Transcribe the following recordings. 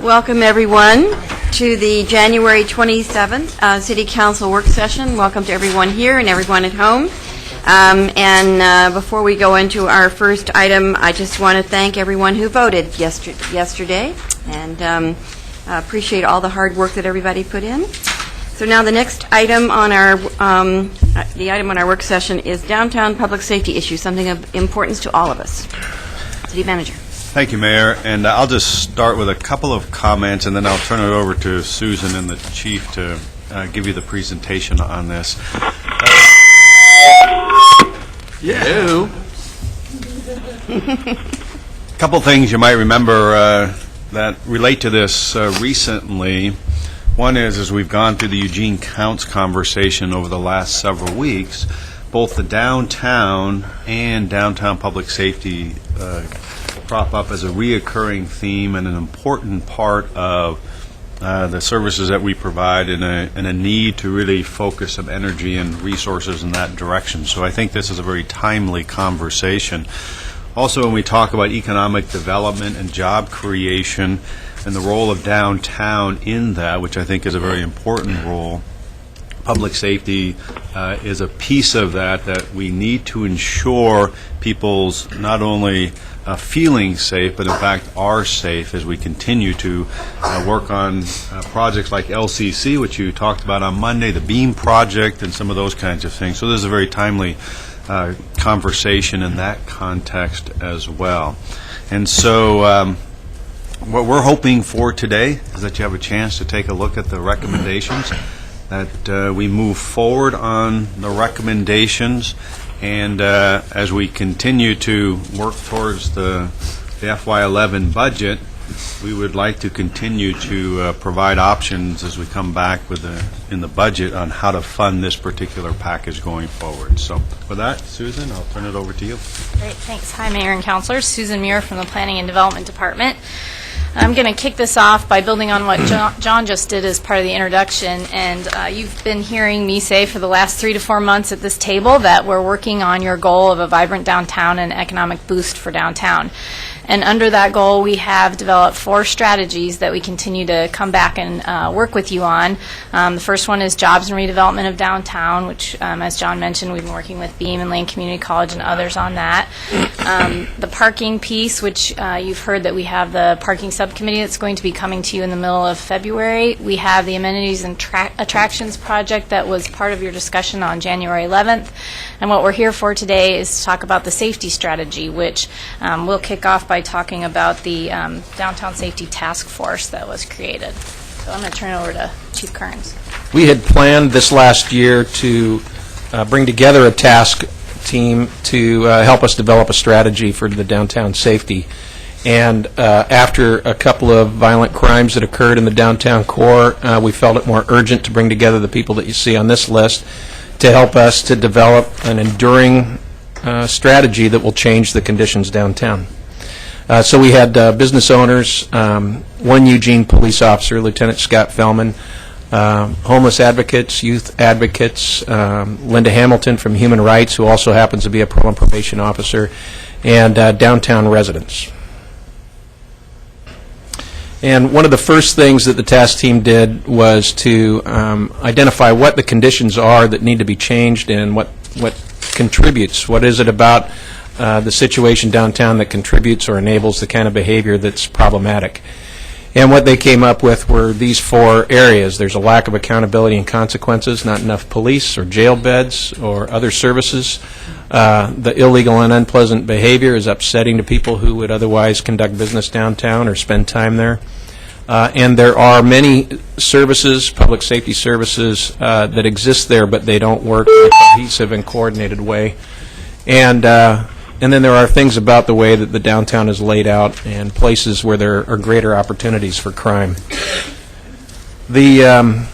Welcome, everyone, to the January 27th City Council work session. Welcome to everyone here and everyone at home. Before we go into our first item, I just want to thank everyone who voted yesterday, and appreciate all the hard work that everybody put in. So now the next item on our work session is downtown public safety issues, something of importance to all of us. City Manager. Thank you, Mayor. And I'll just start with a couple of comments, and then I'll turn it over to Susan and the Chief to give you the presentation on this. A couple things you might remember that relate to this recently. One is, as we've gone through the Eugene Counts conversation over the last several weeks, both the downtown and downtown public safety crop up as a reoccurring theme and an important part of the services that we provide, and a need to really focus some energy and resources in that direction. So I think this is a very timely conversation. Also, when we talk about economic development and job creation and the role of downtown in that, which I think is a very important role, public safety is a piece of that we need to ensure people's not only feeling safe, but in fact are safe as we continue to work on projects like LCC, which you talked about on Monday, the BEAM project, and some of those kinds of things. So this is a very timely conversation in that context as well. And so what we're hoping for today is that you have a chance to take a look at the recommendations, that we move forward on the recommendations, and as we continue to work towards the FY11 budget, we would like to continue to provide options as we come back in the budget on how to fund this particular package going forward. So with that, Susan, I'll turn it over to you. Great, thanks. Hi, Mayor and Councilors. Susan Muir from the Planning and Development Department. I'm going to kick this off by building on what John just did as part of the introduction. And you've been hearing me say for the last 3 to 4 months at this table that we're working on your goal of a vibrant downtown and economic boost for downtown. And under that goal, we have developed 4 strategies that we continue to come back and work with you on. The first one is jobs and redevelopment of downtown, which, as John mentioned, we've been working with Beam and Lane Community College and others on that. The parking piece, which you've heard that we have the parking subcommittee that's going to be coming to you in the middle of February. We have the amenities and attractions project that was part of your discussion on January 11th. And what we're here for today is to talk about the safety strategy, which we'll kick off by talking about the Downtown Safety Task Force that was created. So I'm going to turn it over to Chief Kearns. We had planned this last year to bring together a task team to help us develop a strategy for the downtown safety. And after a couple of violent crimes that occurred in the downtown core, we felt it more urgent to bring together the people that you see on this list to help us to develop an enduring strategy that will change the conditions downtown. So we had business owners, one Eugene police officer, Lieutenant Scott Fellman, homeless advocates, youth advocates, Linda Hamilton from Human Rights, who also happens to be a parole and probation officer, and downtown residents. And one of the first things that the task team did was to identify what the conditions are that need to be changed and what contributes. What is it about the situation downtown that contributes or enables the kind of behavior that's problematic? And what they came up with were these 4 areas. There's a lack of accountability and consequences, not enough police or jail beds or other services. The illegal and unpleasant behavior is upsetting to people who would otherwise conduct business downtown or spend time there. And there are many services, public safety services, that exist there, but they don't work in a cohesive and coordinated way. And then there are things about the way that the downtown is laid out and places where there are greater opportunities for crime. The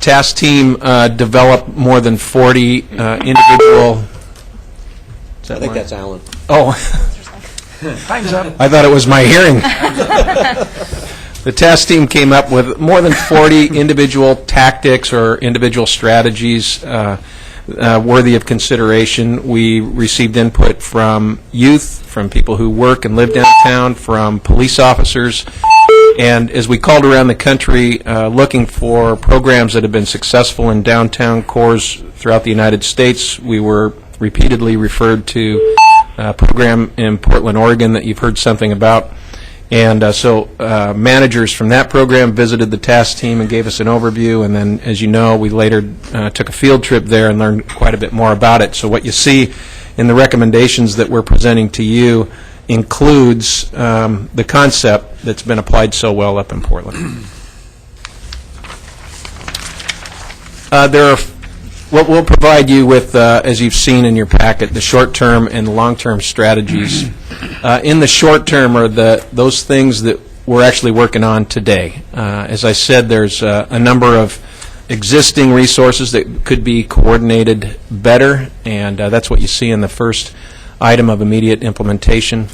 task team developed more than 40 individual... I think that's Alan. Oh, time's up. I thought it was my hearing. The task team came up with more than 40 individual tactics or individual strategies worthy of consideration. We received input from youth, from people who work and live downtown, from police officers, and as we called around the country looking for programs that have been successful in downtown cores throughout the United States, we were repeatedly referred to a program in Portland, Oregon that you've heard something about. And so managers from that program visited the task team and gave us an overview, and then, as you know, we later took a field trip there and learned quite a bit more about it. So what you see in the recommendations that we're presenting to you includes the concept that's been applied so well up in Portland. We'll provide you with, as you've seen in your packet, the short-term and the long-term strategies. In the short term are those things that we're actually working on today. As I said, there's a number of existing resources that could be coordinated better, and that's what you see in the first item of immediate implementation.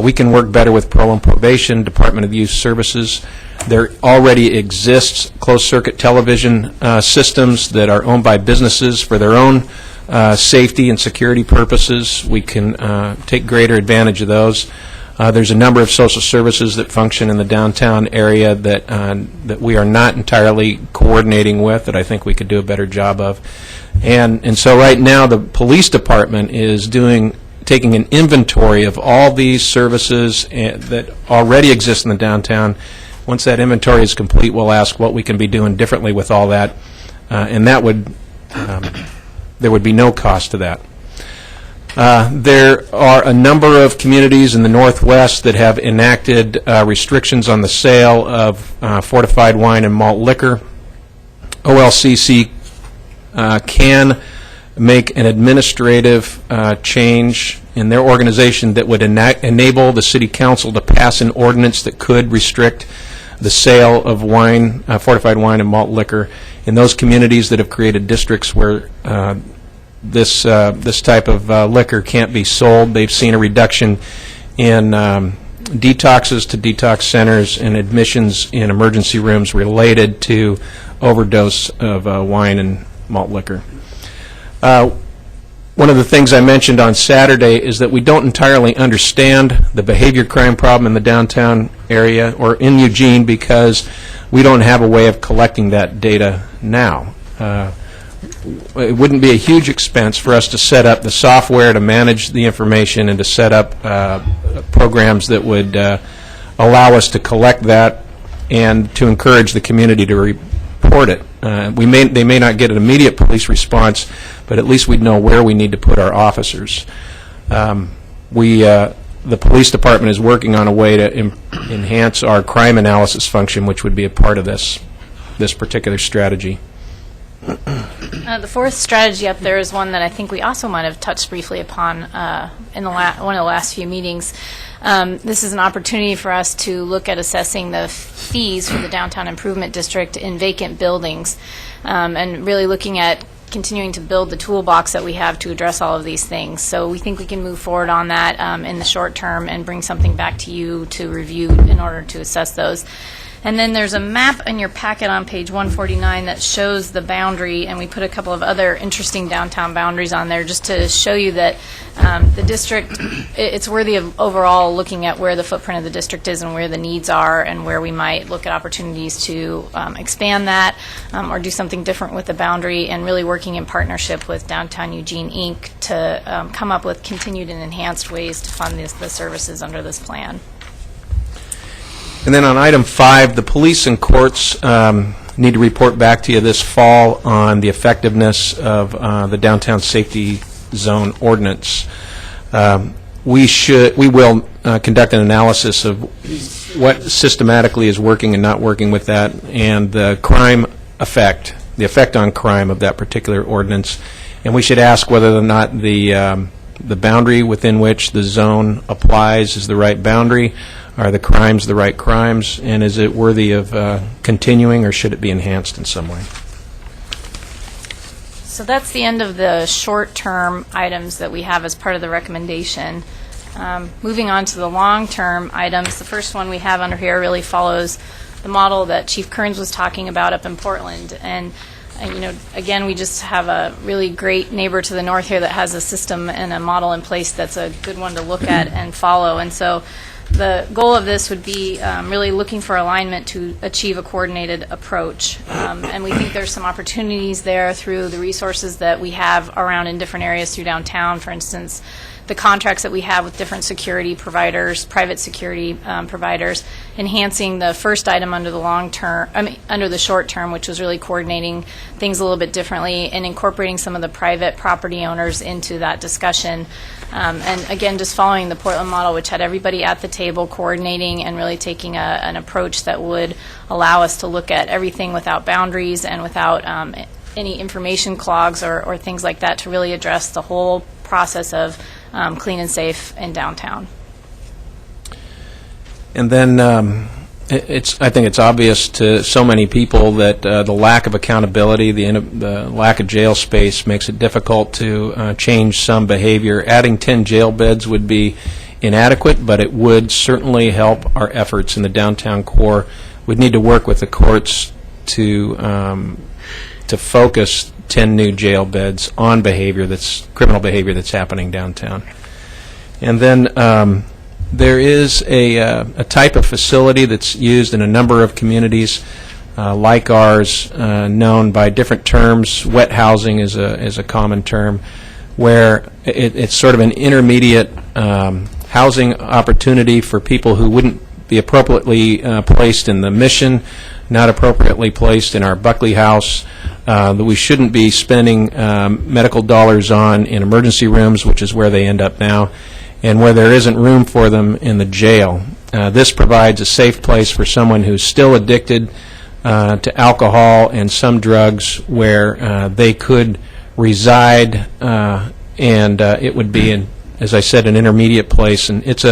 We can work better with Parole and Probation, Department of Youth Services. There already exists closed-circuit television systems that are owned by businesses for their own safety and security purposes. We can take greater advantage of those. There's a number of social services that function in the downtown area that we are not entirely coordinating with, that I think we could do a better job of. And so right now the police department is taking an inventory of all these services that already exist in the downtown. Once that inventory is complete, we'll ask what we can be doing differently with all that, and that would there would be no cost to that. There are a number of communities in the Northwest that have enacted restrictions on the sale of fortified wine and malt liquor. OLCC can make an administrative change in their organization that would enable the City Council to pass an ordinance that could restrict the sale of wine, fortified wine and malt liquor in those communities that have created districts where this type of liquor can't be sold. They've seen a reduction in detoxes to detox centers and admissions in emergency rooms related to overdose of wine and malt liquor. One of the things I mentioned on Saturday is that we don't entirely understand the behavior crime problem in the downtown area or in Eugene because we don't have a way of collecting that data now. It wouldn't be a huge expense for us to set up the software to manage the information and to set up programs that would allow us to collect that and to encourage the community to report it. They may not get an immediate police response, but at least we'd know where we need to put our officers. The police department is working on a way to enhance our crime analysis function, which would be a part of this particular strategy. The fourth strategy up there is one that I think we also might have touched briefly upon in one of the last few meetings. This is an opportunity for us to look at assessing the fees for the Downtown Improvement District in vacant buildings and really looking at continuing to build the toolbox that we have to address all of these things. So we think we can move forward on that in the short term and bring something back to you to review in order to assess those. And then there's a map in your packet on page 149 that shows the boundary, and we put a couple of other interesting downtown boundaries on there just to show you that the district, it's worthy of overall looking at where the footprint of the district is and where the needs are and where we might look at opportunities to expand that or do something different with the boundary, and really working in partnership with Downtown Eugene, Inc. to come up with continued and enhanced ways to fund the services under this plan. And then on item 5, the police and courts need to report back to you this fall on the effectiveness of the downtown safety zone ordinance. We will conduct an analysis of what systematically is working and not working with that, and the effect on crime of that particular ordinance. And we should ask whether or not the boundary within which the zone applies is the right boundary. Are the crimes the right crimes, and is it worthy of continuing, or should it be enhanced in some way? So that's the end of the short-term items that we have as part of the recommendation. Moving on to the long-term items, the first one we have under here really follows the model that Chief Kearns was talking about up in Portland. And again, we just have a really great neighbor to the north here that has a system and a model in place that's a good one to look at and follow. And so the goal of this would be really looking for alignment to achieve a coordinated approach. And we think there's some opportunities there through the resources that we have around in different areas through downtown. For instance, the contracts that we have with different security providers, private security providers, enhancing the first item under the long term, under the short term, which was really coordinating things a little bit differently and incorporating some of the private property owners into that discussion. And again, just following the Portland model, which had everybody at the table coordinating and really taking an approach that would allow us to look at everything without boundaries and without any information clogs or things like that, to really address the whole process of clean and safe in downtown. And then I think it's obvious to so many people that the lack of accountability, the lack of jail space makes it difficult to change some behavior. Adding 10 jail beds would be inadequate, but it would certainly help our efforts in the downtown core. We'd need to work with the courts to focus 10 new jail beds on criminal behavior that's happening downtown. And then there is a type of facility that's used in a number of communities like ours, known by different terms. Wet housing is a common term, where it's sort of an intermediate housing opportunity for people who wouldn't be appropriately placed in the Mission, not appropriately placed in our Buckley House, that we shouldn't be spending medical dollars on in emergency rooms, which is where they end up now, and where there isn't room for them in the jail. This provides a safe place for someone who's still addicted to alcohol and some drugs, where they could reside, and it would be, as I said, an intermediate place. And it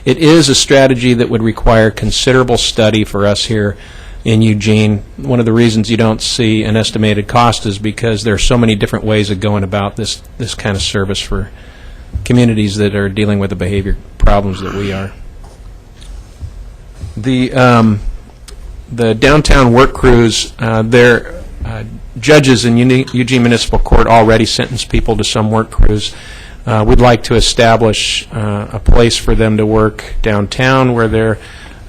is a strategy that would require considerable study for us here in Eugene. One of the reasons you don't see an estimated cost is because there are so many different ways of going about this kind of service for communities that are dealing with the behavior problems that we are. The downtown work crews, their judges in Eugene Municipal Court already sentence people to some work crews. We'd like to establish a place for them to work downtown, where they're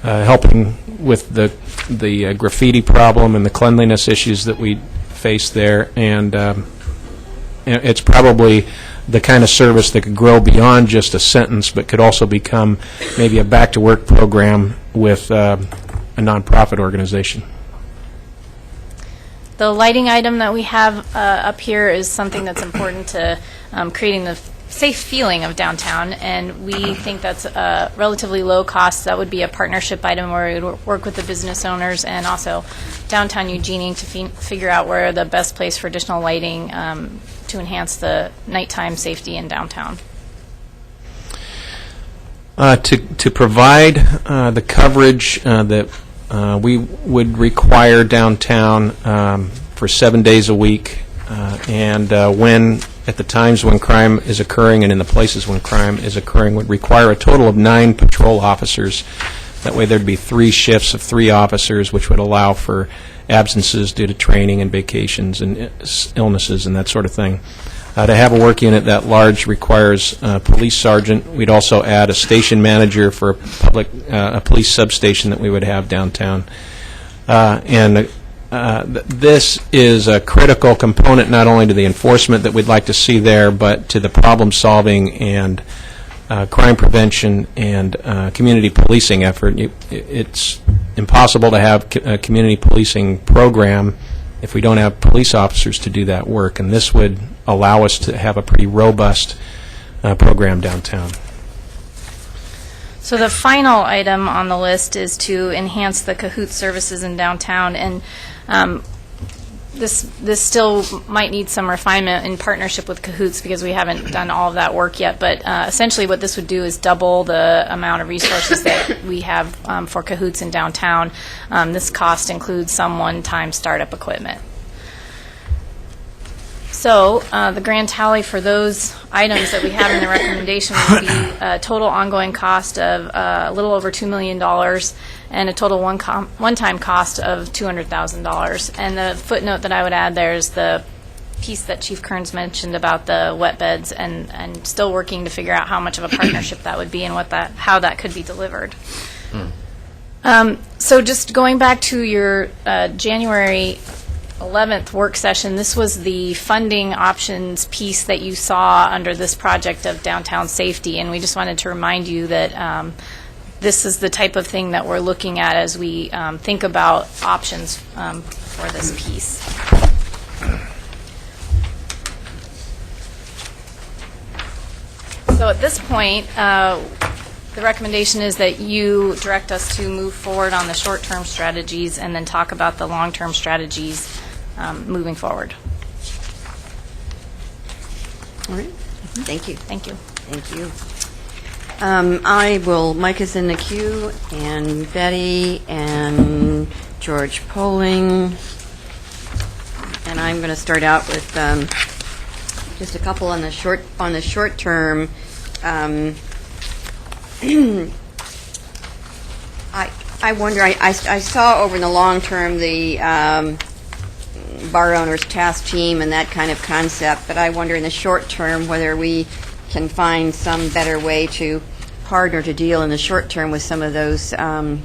helping with the graffiti problem and the cleanliness issues that we face there. And it's probably the kind of service that could grow beyond just a sentence, but could also become maybe a back-to-work program with a nonprofit organization. The lighting item that we have up here is something that's important to creating the safe feeling of downtown, and we think that's a relatively low cost. That would be a partnership item where we would work with the business owners and also downtown Eugene to figure out where the best place for additional lighting to enhance the nighttime safety in downtown. To provide the coverage that we would require downtown for 7 days a week, and when at the times when crime is occurring and in the places when crime is occurring, would require a total of 9 patrol officers. That way there'd be 3 shifts of 3 officers, which would allow for absences due to training and vacations and illnesses and that sort of thing. To have a work unit that large requires a police sergeant. We'd also add a station manager for a police substation that we would have downtown. This is a critical component not only to the enforcement that we'd like to see there, but to the problem solving and crime prevention and community policing effort. It's impossible to have a community policing program if we don't have police officers to do that work, and this would allow us to have a pretty robust program downtown. So the final item on the list is to enhance the Kahoot services in downtown, and this still might need some refinement in partnership with Kahoots because we haven't done all of that work yet, but essentially what this would do is double the amount of resources that we have for Kahoots in downtown. This cost includes some one-time startup equipment. So the grand tally for those items that we have in the recommendation would be a total ongoing cost of a little over $2 million and a total one-time cost of $200,000. And the footnote that I would add there is the piece that Chief Kearns mentioned about the wet beds and still working to figure out how much of a partnership that would be and how that could be delivered. So just going back to your January 11th work session, this was the funding options piece that you saw under this project of downtown safety, and we just wanted to remind you that this is the type of thing that we're looking at as we think about options for this piece. So at this point, the recommendation is that you direct us to move forward on the short-term strategies and then talk about the long-term strategies moving forward. All right. Thank you. Thank you. Thank you. Mike is in the queue, and Betty, and George Poling, and I'm going to start out with just a couple on the short term. I wonder, I saw over in the long term the bar owners task team and that kind of concept, but I wonder in the short term whether we can find some better way to partner to deal in the short term with some of those what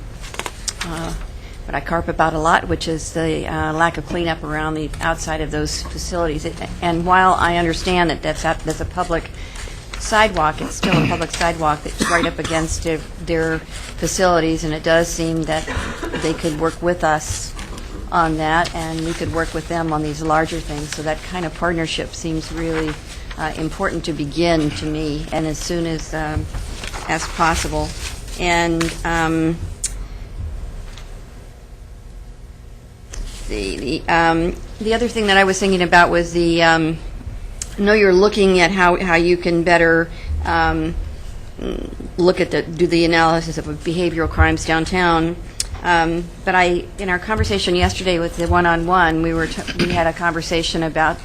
I carp about a lot, which is the lack of cleanup around the outside of those facilities. And while I understand that that's a public sidewalk, it's still a public sidewalk that's right up against their facilities, and it does seem that they could work with us on that, and we could work with them on these larger things. So that kind of partnership seems really important to begin to me, and as soon as possible. And the other thing that I was thinking about was I know you're looking at how you can better look at do the analysis of behavioral crimes downtown. But in our conversation yesterday with the one-on-one, we had a conversation about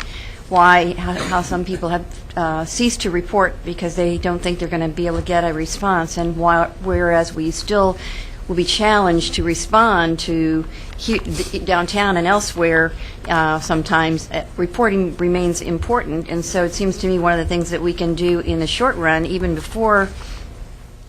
how some people have ceased to report because they don't think they're going to be able to get a response, and whereas we still will be challenged to respond to downtown and elsewhere, sometimes reporting remains important. And so it seems to me one of the things that we can do in the short run, even before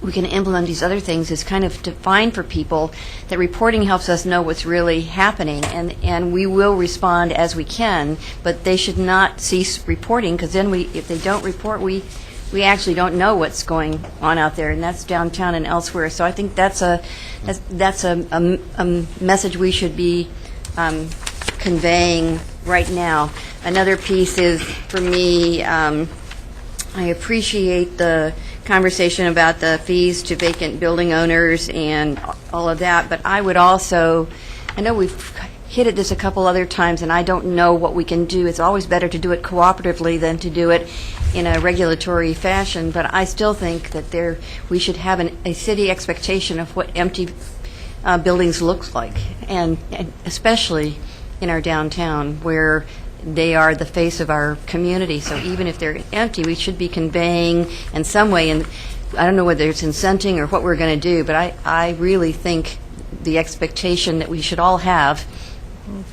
we can implement these other things, is kind of define for people that reporting helps us know what's really happening, and we will respond as we can, but they should not cease reporting, because then if they don't report, we actually don't know what's going on out there, and that's downtown and elsewhere. So I think that's a message we should be conveying right now. Another piece is, for me, I appreciate the conversation about the fees to vacant building owners and all of that, but I would also, I know we've hit at this a couple other times, and I don't know what we can do. It's always better to do it cooperatively than to do it in a regulatory fashion, but I still think that we should have a city expectation of what empty buildings look like, and especially in our downtown, where they are the face of our community. So even if they're empty, we should be conveying in some way, and I don't know whether it's incenting or what we're going to do, but I really think the expectation that we should all have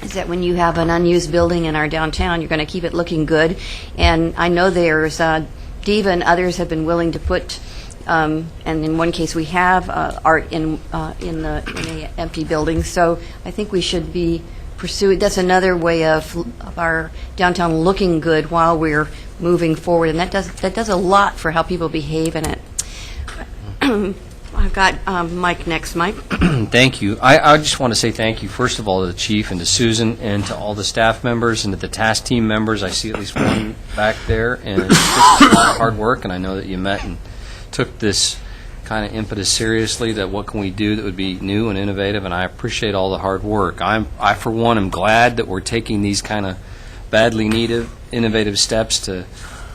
is that when you have an unused building in our downtown, you're going to keep it looking good. And I know there's Diva and others have been willing to put, and in one case we have art in the empty building. So I think we should be pursuing. That's another way of our downtown looking good while we're moving forward, and that does a lot for how people behave in it. I've got Mike next. Mike. Thank you. I just want to say thank you, first of all, to the chief and to Susan and to all the staff members and to the task team members. I see at least one back there, and it's a lot of hard work, and I know that you met and took this kind of impetus seriously, that what can we do that would be new and innovative, and I appreciate all the hard work. I for one, am glad that we're taking these kind of badly needed, innovative steps to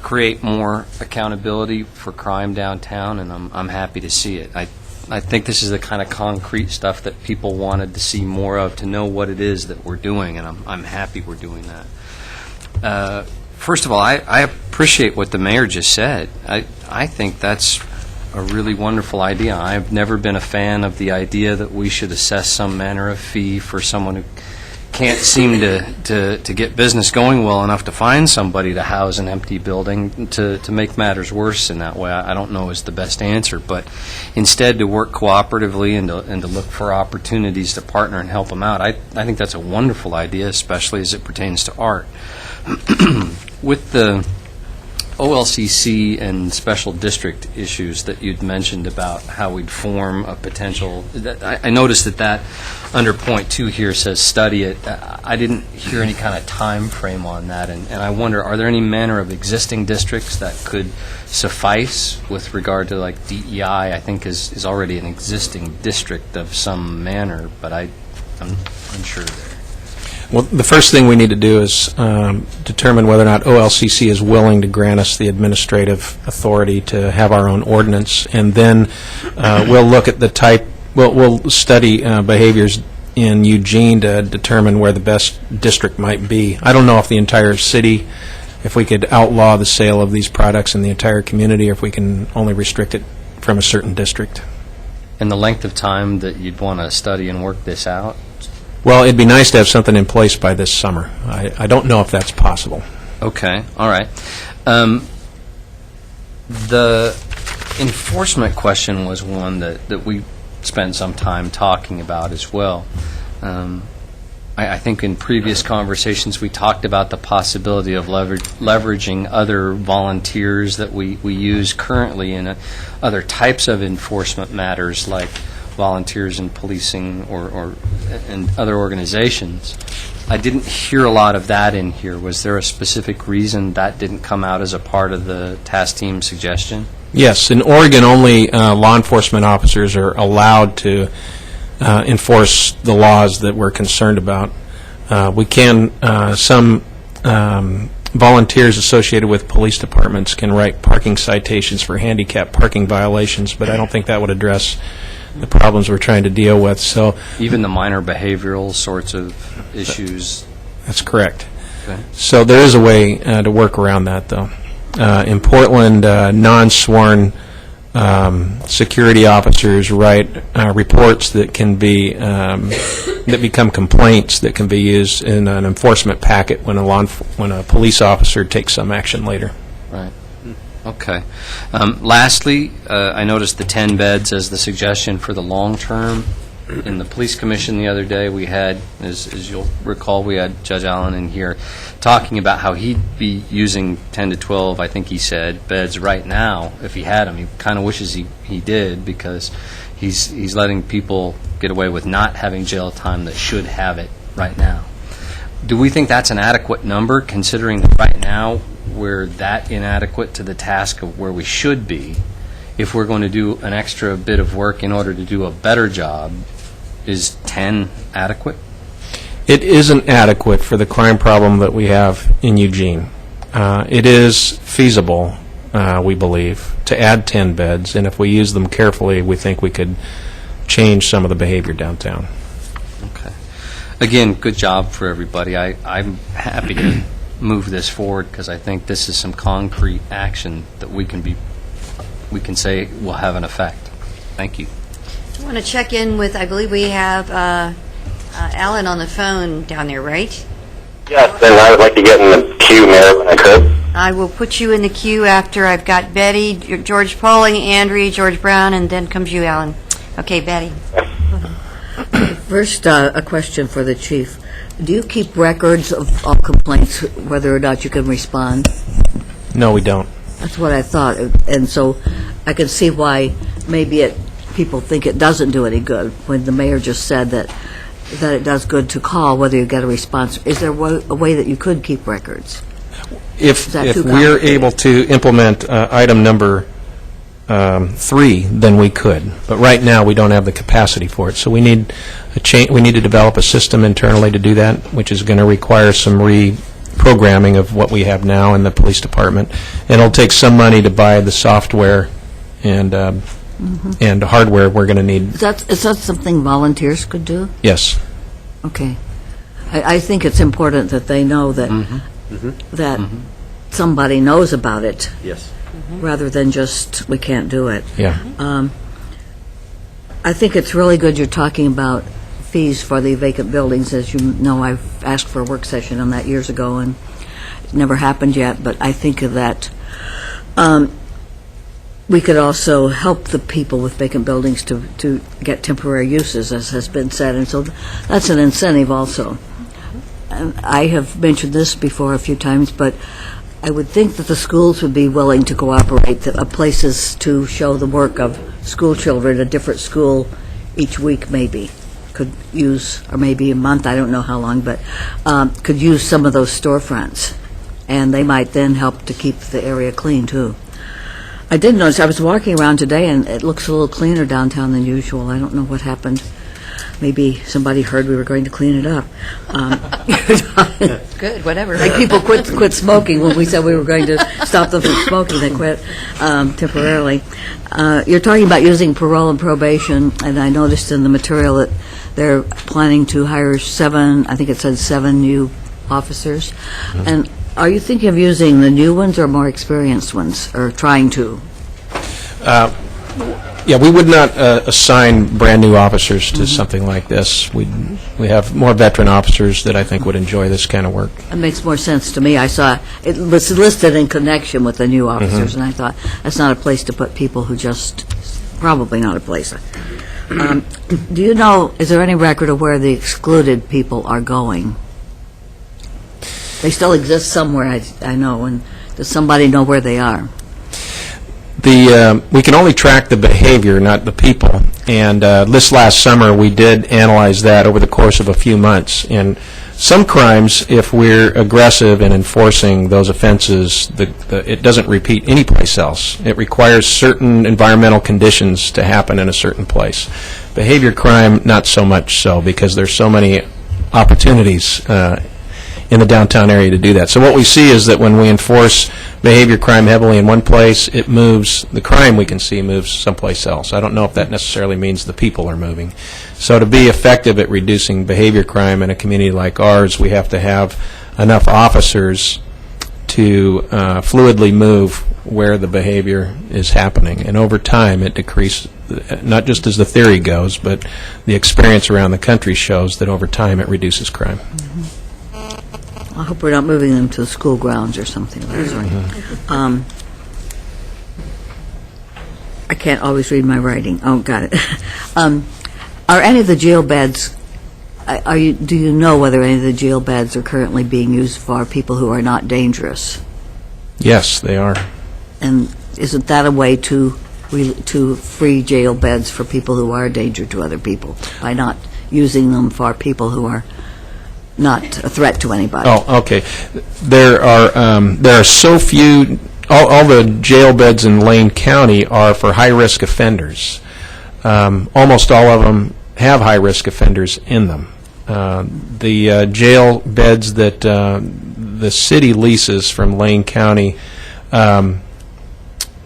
create more accountability for crime downtown, and I'm happy to see it. I think this is the kind of concrete stuff that people wanted to see more of, to know what it is that we're doing, and I'm happy we're doing that. First of all, I appreciate what the mayor just said. I think that's a really wonderful idea. I've never been a fan of the idea that we should assess some manner of fee for someone who can't seem to get business going well enough to find somebody to house an empty building. To make matters worse in that way, I don't know is the best answer. But instead, to work cooperatively and to look for opportunities to partner and help them out, I think that's a wonderful idea, especially as it pertains to art. With the OLCC and special district issues that you'd mentioned about how we'd form a potential, I noticed that under point 2 here says study it. I didn't hear any kind of time frame on that, and I wonder, are there any manner of existing districts that could suffice with regard to, like, DEI, I think is already an existing district of some manner, but I'm unsure there. Well, the first thing we need to do is determine whether or not OLCC is willing to grant us the administrative authority to have our own ordinance, and then we'll look at the type, we'll study behaviors in Eugene to determine where the best district might be. I don't know if the entire city, if we could outlaw the sale of these products in the entire community, or if we can only restrict it from a certain district. And the length of time that you'd want to study and work this out? Well, it'd be nice to have something in place by this summer. I don't know if that's possible. Okay, all right. The enforcement question was one that we spent some time talking about as well. I think in previous conversations we talked about the possibility of leveraging other volunteers that we use currently in other types of enforcement matters, like volunteers in policing or and other organizations. I didn't hear a lot of that in here. Was there a specific reason that didn't come out as a part of the task team suggestion? Yes, in Oregon, only law enforcement officers are allowed to enforce the laws that we're concerned about. We can, some volunteers associated with police departments can write parking citations for handicap parking violations, but I don't think that would address the problems we're trying to deal with. So even the minor behavioral sorts of issues? That's correct. Okay. So there is a way to work around that, though. In Portland, non-sworn security officers write reports that can be that become complaints that can be used in an enforcement packet when a police officer takes some action later. Right. Okay. Lastly, I noticed the 10 beds as the suggestion for the long term. In the police commission the other day, we had, as you'll recall, we had Judge Allen in here talking about how he'd be using 10 to 12, I think he said, beds right now if he had them. He kind of wishes he did, because he's letting people get away with not having jail time that should have it right now. Do we think that's an adequate number, considering that right now we're that inadequate to the task of where we should be? If we're going to do an extra bit of work in order to do a better job, is 10 adequate? It isn't adequate for the crime problem that we have in Eugene. It is feasible, we believe, to add 10 beds, and if we use them carefully, we think we could change some of the behavior downtown. Okay. Again, good job for everybody. I'm happy to move this forward, because I think this is some concrete action that we can say will have an effect. Thank you. I want to check in with, I believe we have Alan on the phone down there, right? Yes, and I would like to get in the queue, Mayor, when I could. I will put you in the queue after I've got Betty, George Polling, Andrea, George Brown, and then comes you, Alan. Okay, Betty. First, a question for the chief. Do you keep records of all complaints, whether or not you can respond? No, we don't. That's what I thought, and so I can see why maybe people think it doesn't do any good, when the mayor just said that it does good to call whether you get a response. Is there a way that you could keep records? If that too we're complicated? able to implement item number 3, then we could. But right now, we don't have the capacity for it. So we need we need to develop a system internally to do that, which is going to require some reprogramming of what we have now in the police department. And it'll take some money to buy the software and and hardware we're going to need. Is that something volunteers could do? Yes. Okay. I think it's important that they know that that somebody knows about it, Yes. rather than just, we can't do it. Yeah. I think it's really good you're talking about fees for the vacant buildings. As you know, I've asked for a work session on that years ago, and it never happened yet, but I think that we could also help the people with vacant buildings to get temporary uses, as has been said, and so that's an incentive also. And I have mentioned this before a few times, but I would think that the schools would be willing to cooperate, places to show the work of school children, a different school each week maybe, could use, or maybe a month, I don't know how long, but could use some of those storefronts. And they might then help to keep the area clean, too. I did notice, I was walking around today, and it looks a little cleaner downtown than usual. I don't know what happened. Maybe somebody heard we were going to clean it up. Good, whatever. Like people quit smoking when we said we were going to stop them from smoking. They quit temporarily. You're talking about using parole and probation, and I noticed in the material that they're planning to hire 7, I think it said 7 new officers. And are you thinking of using the new ones or more experienced ones, or trying to? Yeah, we would not assign brand-new officers to something like this. We have more veteran officers that I think would enjoy this kind of work. It makes more sense to me. I saw it was listed in connection with the new officers, and I thought, that's not a place to put people who just, probably not a place. Do you know, is there any record of where the excluded people are going? They still exist somewhere, I know, and does somebody know where they are? We can only track the behavior, not the people. And this last summer, we did analyze that over the course of a few months. And some crimes, if we're aggressive in enforcing those offenses, it doesn't repeat anyplace else. It requires certain environmental conditions to happen in a certain place. Behavior crime, not so much so, because there's so many opportunities in the downtown area to do that. So what we see is that when we enforce behavior crime heavily in one place, it moves, the crime we can see moves someplace else. I don't know if that necessarily means the people are moving. So to be effective at reducing behavior crime in a community like ours, we have to have enough officers to fluidly move where the behavior is happening. And over time, it decreases, not just as the theory goes, but the experience around the country shows that over time it reduces crime. I hope we're not moving them to the school grounds or something. I can't always read my writing. Oh, got it. Are any of the jail beds, do you know whether any of the jail beds are currently being used for people who are not dangerous? Yes, they are. And isn't that a way to free jail beds for people who are a danger to other people, by not using them for people who are not a threat to anybody? Oh, okay. There are so few. All the jail beds in Lane County are for high-risk offenders. Almost all of them have high-risk offenders in them. The jail beds that the city leases from Lane County,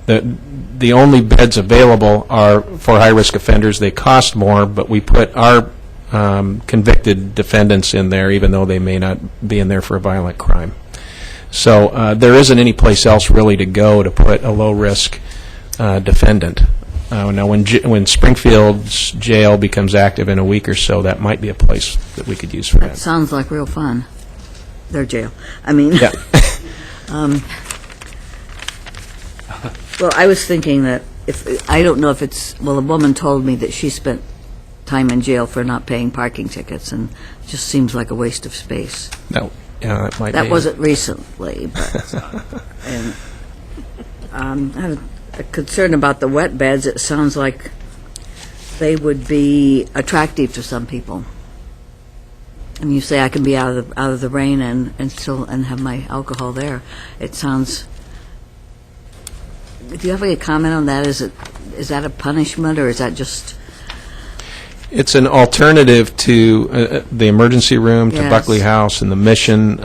the only beds available are for high-risk offenders. They cost more, but we put our convicted defendants in there, even though they may not be in there for a violent crime. So there isn't any place else really to go to put a low-risk defendant. Now, when Springfield's jail becomes active in a week or so, that might be a place that we could use for that. Sounds like real fun. Their jail. I mean, Yeah. Well, I was thinking that I don't know if it's, well, a woman told me that she spent time in jail for not paying parking tickets, and it just seems like a waste of space. No, yeah, that might be. That wasn't recently, but and I have a concern about the wet beds. It sounds like they would be attractive to some people. And you say I can be out of the rain and still have my alcohol there. It sounds. Do you have any comment on that? Is that a punishment, or is that just? It's an alternative to the emergency room, to Yes. Buckley House and the Mission.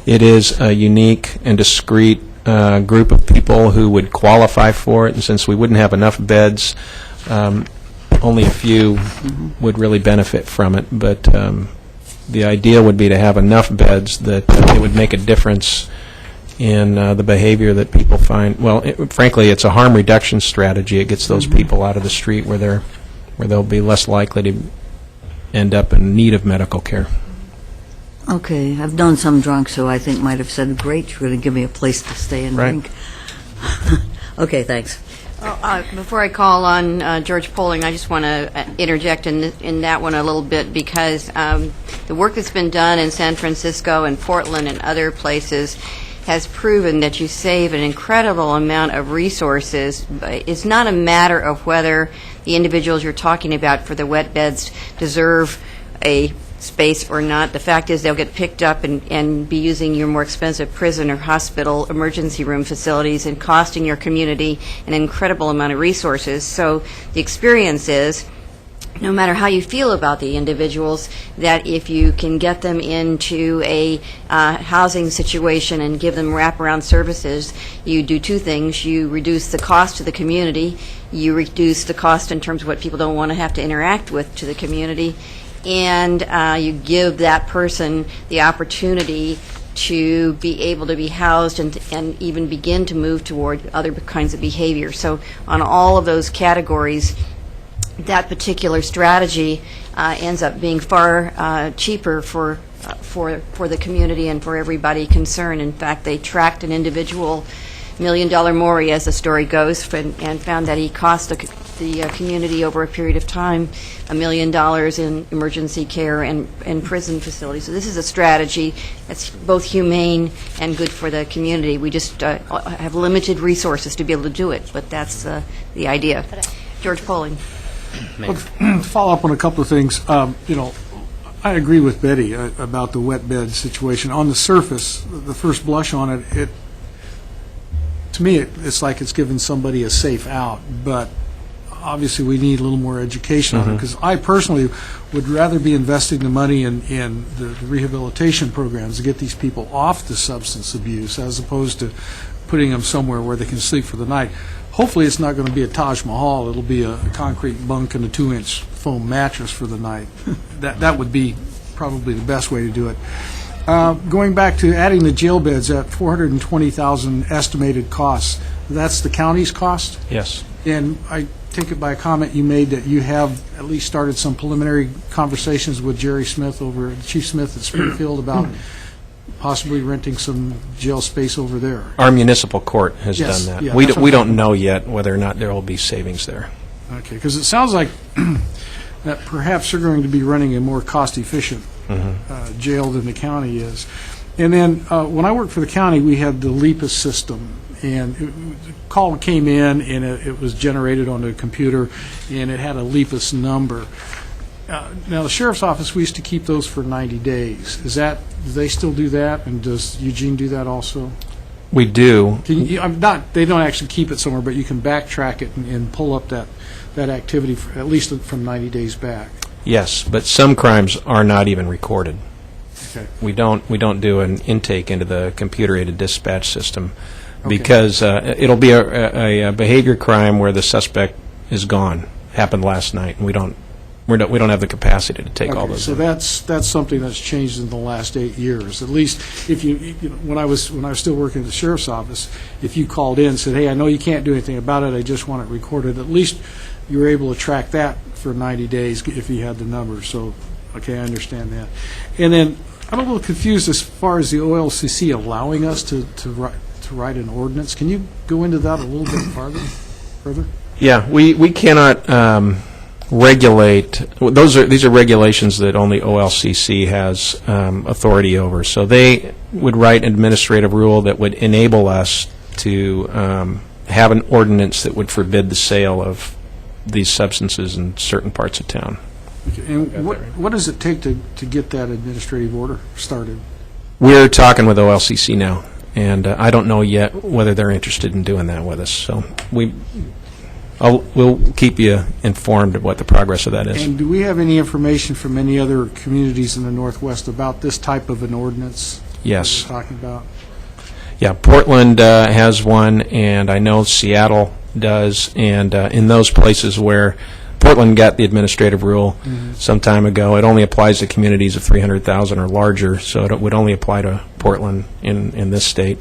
It is a unique and discreet group of people who would qualify for it, and since we wouldn't have enough beds, only a few would really benefit from it. But the idea would be to have enough beds that it would make a difference in the behavior that people find. Well, frankly, it's a harm reduction strategy. It gets those people out of the street where they'll be less likely to end up in need of medical care. Okay, I've known some drunks who I think might have said, great, you're going to give me a place to stay and Right. drink. Okay, thanks. Before I call on George Poling, I just want to interject in that one a little bit, because the work that's been done in San Francisco and Portland and other places has proven that you save an incredible amount of resources. It's not a matter of whether the individuals you're talking about for the wet beds deserve a space or not. The fact is they'll get picked up and be using your more expensive prison or hospital emergency room facilities and costing your community an incredible amount of resources. So the experience is, no matter how you feel about the individuals, that if you can get them into a housing situation and give them wraparound services, you do two things. You reduce the cost to the community, you reduce the cost in terms of what people don't want to have to interact with to the community, and you give that person the opportunity to be able to be housed and even begin to move toward other kinds of behavior. So on all of those categories, that particular strategy ends up being far cheaper for the community and for everybody concerned. In fact, they tracked an individual, $1 Million Maury, as the story goes, and found that he cost the community over a period of time $1 million in emergency care and prison facilities. So this is a strategy that's both humane and good for the community. We just have limited resources to be able to do it, but that's the idea. George Poling. To follow up on a couple of things, I agree with Betty about the wet bed situation. On the surface, the first blush on it, to me, it's like it's giving somebody a safe out, but obviously we need a little more education on it, because I personally would rather be investing the money in the rehabilitation programs to get these people off the substance abuse as opposed to putting them somewhere where they can sleep for the night. Hopefully it's not going to be a Taj Mahal. It'll be a concrete bunk and a 2-inch foam mattress for the night. That would be probably the best way to do it. Going back to adding the jail beds at $420,000 estimated costs, that's the county's cost? Yes. And I take it by a comment you made that you have at least started some preliminary conversations with Jerry Smith Chief Smith at Springfield about possibly renting some jail space over there. Our municipal court has Yes, done that. yeah, We that's we what I'm don't know yet whether or not there will be savings there. Okay, because it sounds like that perhaps they're going to be running a more cost-efficient jail than the county is. And then when I worked for the county, we had the LEPA system, and the call came in, and it was generated on a computer, and it had a LEPA number. Now, the sheriff's office, we used to keep those for 90 days. Do they still do that, and does Eugene do that also? We do. They don't actually keep it somewhere, but you can backtrack it and pull up that activity, at least from 90 days back. Yes, but some crimes are not even recorded. Okay. We don't do an intake into the computer-aided dispatch system Okay. because it'll be a behavior crime where the suspect is gone. Happened last night, and we don't have the capacity to take all Okay, those. so in. that's something that's changed in the last 8 years. At least if when I was still working at the sheriff's office, if you called in and said, "Hey, I know you can't do anything about it. I just want it recorded," at least you were able to track that for 90 days if you had the number. So, okay, I understand that. And then I'm a little confused as far as the OLCC allowing us to write an ordinance. Can you go into that a little bit further? Yeah, we cannot regulate. These are regulations that only OLCC has authority over. So they would write an administrative rule that would enable us to have an ordinance that would forbid the sale of these substances in certain parts of town. Okay. And what does it take to get that administrative order started? We're talking with OLCC now, and I don't know yet whether they're interested in doing that with us. So we'll keep you informed of what the progress of that is. And do we have any information from any other communities in the Northwest about this type of an ordinance? Yes. That we're talking about? Yeah, Portland has one, and I know Seattle does, and in those places where Portland got the administrative rule some time ago, it only applies to communities of 300,000 or larger, so it would only apply to Portland in this state.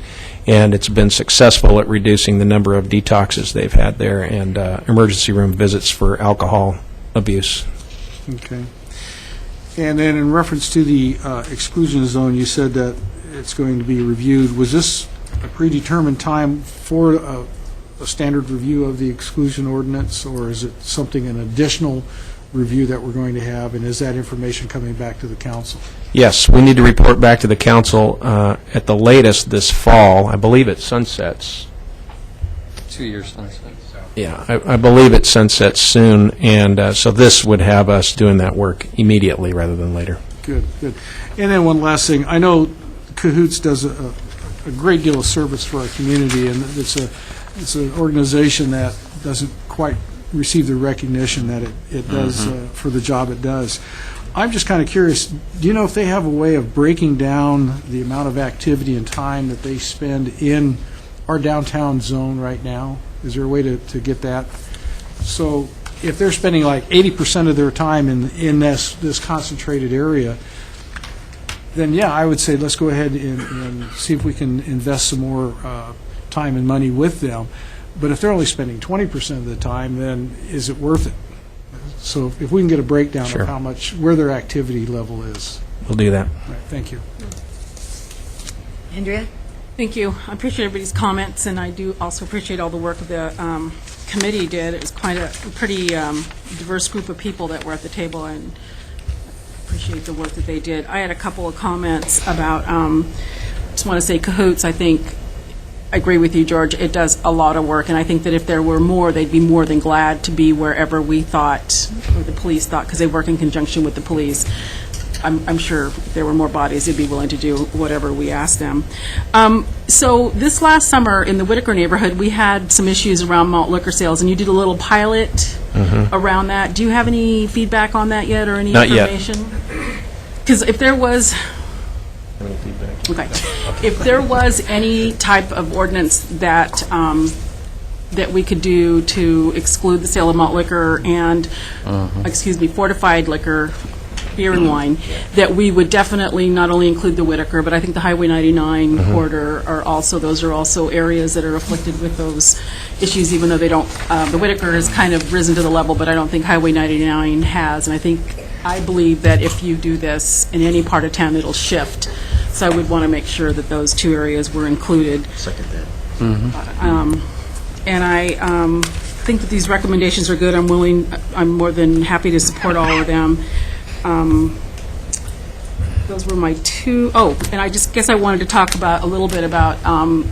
and it's been successful at reducing the number of detoxes they've had there and emergency room visits for alcohol abuse. Okay. And then in reference to the exclusion zone, you said that it's going to be reviewed. Was this a predetermined time for a standard review of the exclusion ordinance, or is it something, an additional review that we're going to have, and is that information coming back to the council? Yes, we need to report back to the council at the latest this fall. I believe it sunsets. 2 years sunset. Yeah, I believe it sunsets soon, and so this would have us doing that work immediately rather than later. Good, good. And then one last thing. I know Kahoots does a great deal of service for our community, and it's an organization that doesn't quite receive the recognition that it does for the job it does. I'm just kind of curious, do you know if they have a way of breaking down the amount of activity and time that they spend in our downtown zone right now? Is there a way to get that? So if they're spending like 80% of their time in this concentrated area, then yeah, I would say let's go ahead and see if we can invest some more time and money with them. But if they're only spending 20% of the time, then is it worth it? So if we can get a breakdown Sure. of how much, where their activity level is. We'll do that. Right, thank you. Andrea? Thank you. I appreciate everybody's comments, and I do also appreciate all the work the committee did. It was quite a pretty diverse group of people that were at the table, and appreciate the work that they did. I had a couple of comments about, just want to say Kahoots, I think, I agree with you, George, it does a lot of work, and I think that if there were more, they'd be more than glad to be wherever we thought, or the police thought, because they work in conjunction with the police. I'm sure if there were more bodies, they'd be willing to do whatever we asked them. So this last summer in the Whitaker neighborhood, we had some issues around malt liquor sales, and you did a little pilot around that. Do you have any feedback on that yet, or any Not yet. information? Because if there was... Okay. If there was any type of ordinance that that we could do to exclude the sale of malt liquor and, fortified liquor, beer and wine, that we would definitely not only include the Whitaker, but I think the Highway 99 corridor those are also areas that are afflicted with those issues, even though they don't, the Whitaker has kind of risen to the level, but I don't think Highway 99 has, and I believe that if you do this in any part of town, it'll shift. So I would want to make sure that those two areas were included. Second that. And I think that these recommendations are good. I'm more than happy to support all of them. Those were my two. Oh, and I just guess I wanted to talk a little bit about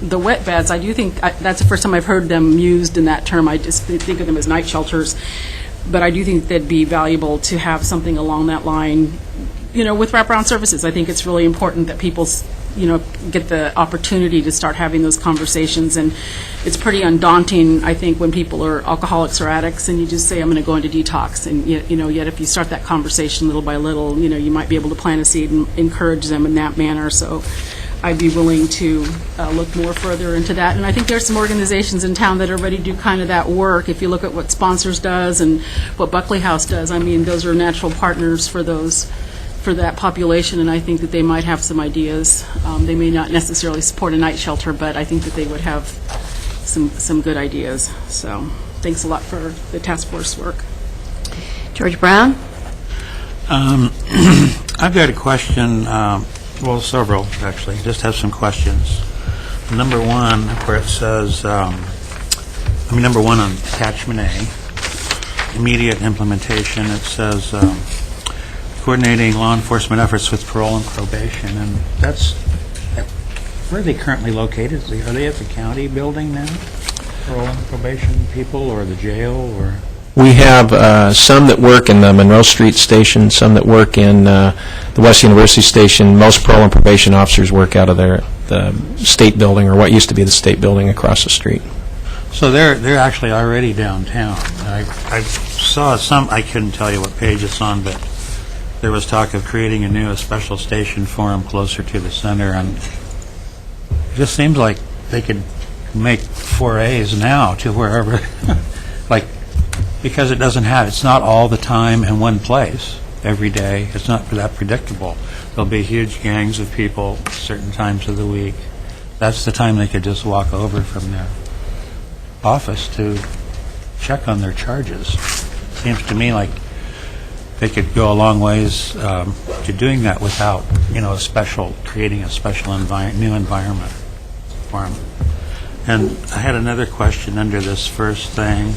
the wet beds. I do think that's the first time I've heard them used in that term. I just think of them as night shelters. But I do think they'd be valuable to have something along that line, with wraparound services. I think it's really important that people, get the opportunity to start having those conversations. And it's pretty undaunting, I think, when people are alcoholics or addicts and you just say, I'm going to go into detox. And, yet if you start that conversation little by little, you might be able to plant a seed and encourage them in that manner. So I'd be willing to look more further into that. And I think there's some organizations in town that already do kind of that work. If you look at what Sponsors does and what Buckley House does, I mean, those are natural partners for that population, and I think that they might have some ideas. They may not necessarily support a night shelter, but I think that they would have some good ideas. So thanks a lot for the task force work. George Brown? I've got a question, several, actually. Just have some questions. Number one, where it says, number one on attachment A, immediate implementation, it says coordinating law enforcement efforts with parole and probation, and where are they currently located? Are they at the county building now? Parole and probation people, or the jail, or? We have some that work in the Monroe Street Station, some that work in the West University Station. Most parole and probation officers work out of the state building, or what used to be the state building across the street. So they're actually already downtown. I saw some, I couldn't tell you what page it's on, but there was talk of creating a special station for them closer to the center, and it just seems like they could make forays now to wherever, because it's not all the time in one place every day. It's not that predictable. There'll be huge gangs of people certain times of the week. that's the time they could just walk over from their office to check on their charges. Seems to me like they could go a long ways to doing that without, creating a special new environment for them. And I had another question under this first thing.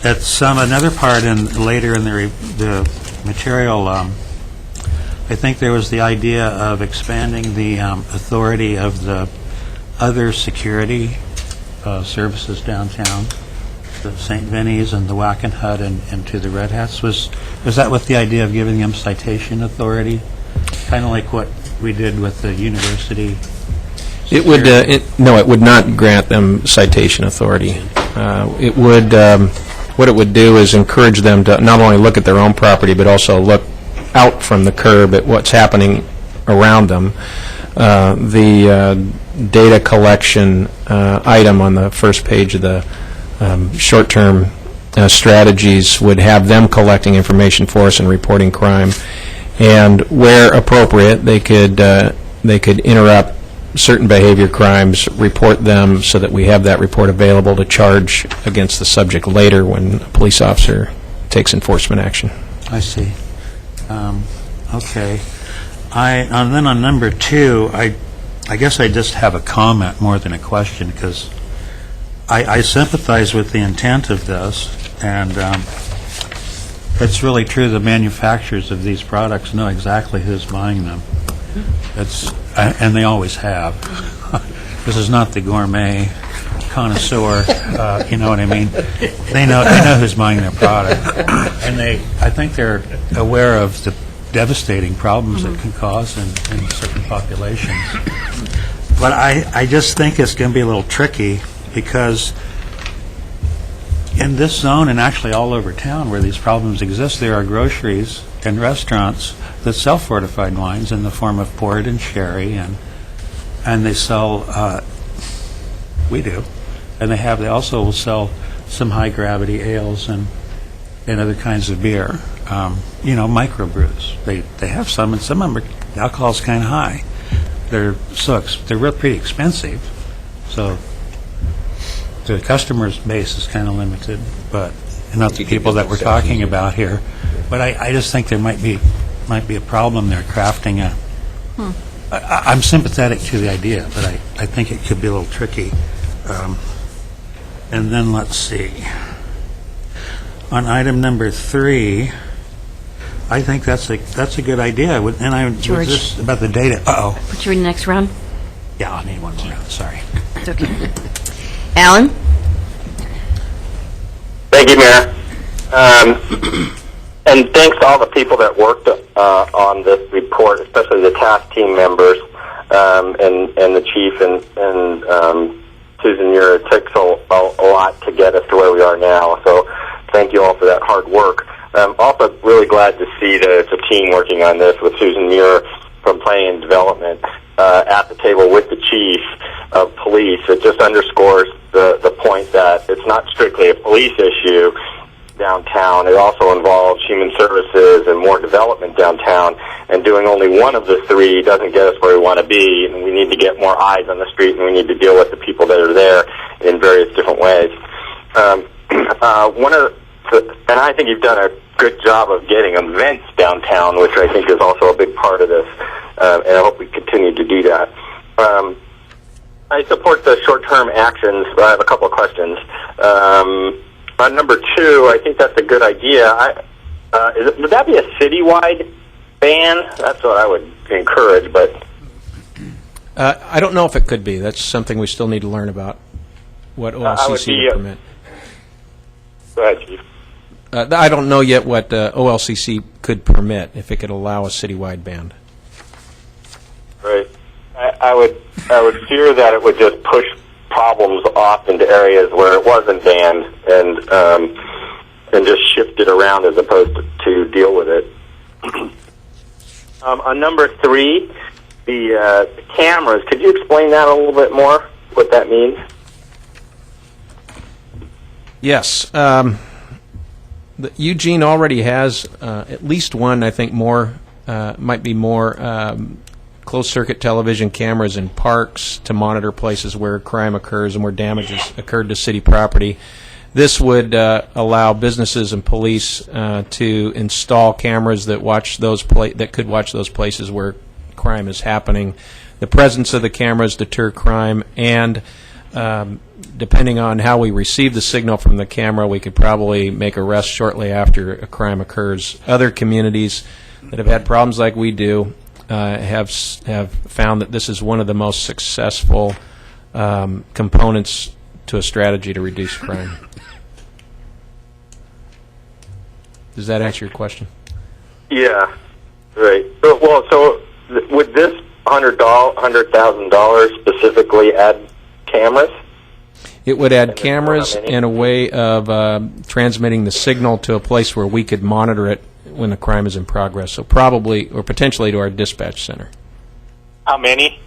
At another part later in the material, I think there was the idea of expanding the authority of the other security services downtown, the St. Vinny's and the Whack and Hut and to the Red Hats. Was that with the idea of giving them citation authority? Kind of like what we did with the university? It would, no, it would not grant them citation authority. It would, what it would do is encourage them to not only look at their own property, but also look out from the curb at what's happening around them. The data collection item on the first page of the short-term strategies would have them collecting information for us and reporting crime. And where appropriate, they could interrupt certain behavior crimes, report them so that we have that report available to charge against the subject later when a police officer takes enforcement action. I see. Okay. And then on number 2, I guess I just have a comment more than a question, because I sympathize with the intent of this, and it's really true the manufacturers of these products know exactly who's buying them. And they always have. This is not the gourmet connoisseur, you know what I mean? They know who's buying their product, and I think they're aware of the devastating problems it can cause in certain populations. But I just think it's going to be a little tricky, because in this zone and actually all over town where these problems exist, there are groceries and restaurants that sell fortified wines in the form of port and sherry, and they sell, we do, and they also will sell some high gravity ales and other kinds of beer, microbrews. They have some, and some of them the alcohol's kind of high. They're pretty expensive, so the customer's base is kind of limited, but not the people that we're talking about here. But I just think there might be a problem there crafting a. I'm sympathetic to the idea, but I think it could be a little tricky. And then let's see. On item number 3, I think that's a good idea. And George. was this about the data? Uh-oh. Put you in the next round. Yeah, I'll need one more round. Sorry. It's okay. Alan? Thank you, Mayor. And thanks to all the people that worked on this report, especially the task team members and the chief and Susan Muir. It takes a lot to get us to where we are now. So thank you all for that hard work. I'm also really glad to see that it's a team working on this with Susan Muir from Planning and Development at the table with the chief of police. It just underscores the point that it's not strictly a police issue downtown. It also involves human services and more development downtown, and doing only one of the 3 doesn't get us where we want to be, and we need to get more eyes on the street, and we need to deal with the people that are there in various different ways. And I think you've done a good job of getting events downtown, which I think is also a big part of this, and I hope we continue to do that. I support the short-term actions, but I have a couple of questions. On number 2, I think that's a good idea. Would that be a citywide ban? That's what I would encourage, but... I don't know if it could be. That's something we still need to learn about, what OLCC would permit. Go ahead, Chief. I don't know yet what OLCC could permit, if it could allow a citywide ban. Right. I would fear that it would just push problems off into areas where it wasn't banned and just shift it around as opposed to deal with it. On number 3, the cameras, could you explain that a little bit more, what that means? Yes. Eugene already has at least one, I think more, might be more closed-circuit television cameras in parks to monitor places where crime occurs and where damage has occurred to city property. This would allow businesses and police to install cameras that could watch those places where crime is happening. The presence of the cameras deter crime, and depending on how we receive the signal from the camera, we could probably make arrests shortly after a crime occurs. Other communities that have had problems like we do have found that this is one of the most successful components to a strategy to reduce crime. Does that answer your question? Yeah, right. So would this $100,000 specifically add cameras? It would add cameras and a way of transmitting the signal to a place where we could monitor it when the crime is in progress. So probably, or potentially, to our dispatch center. How many?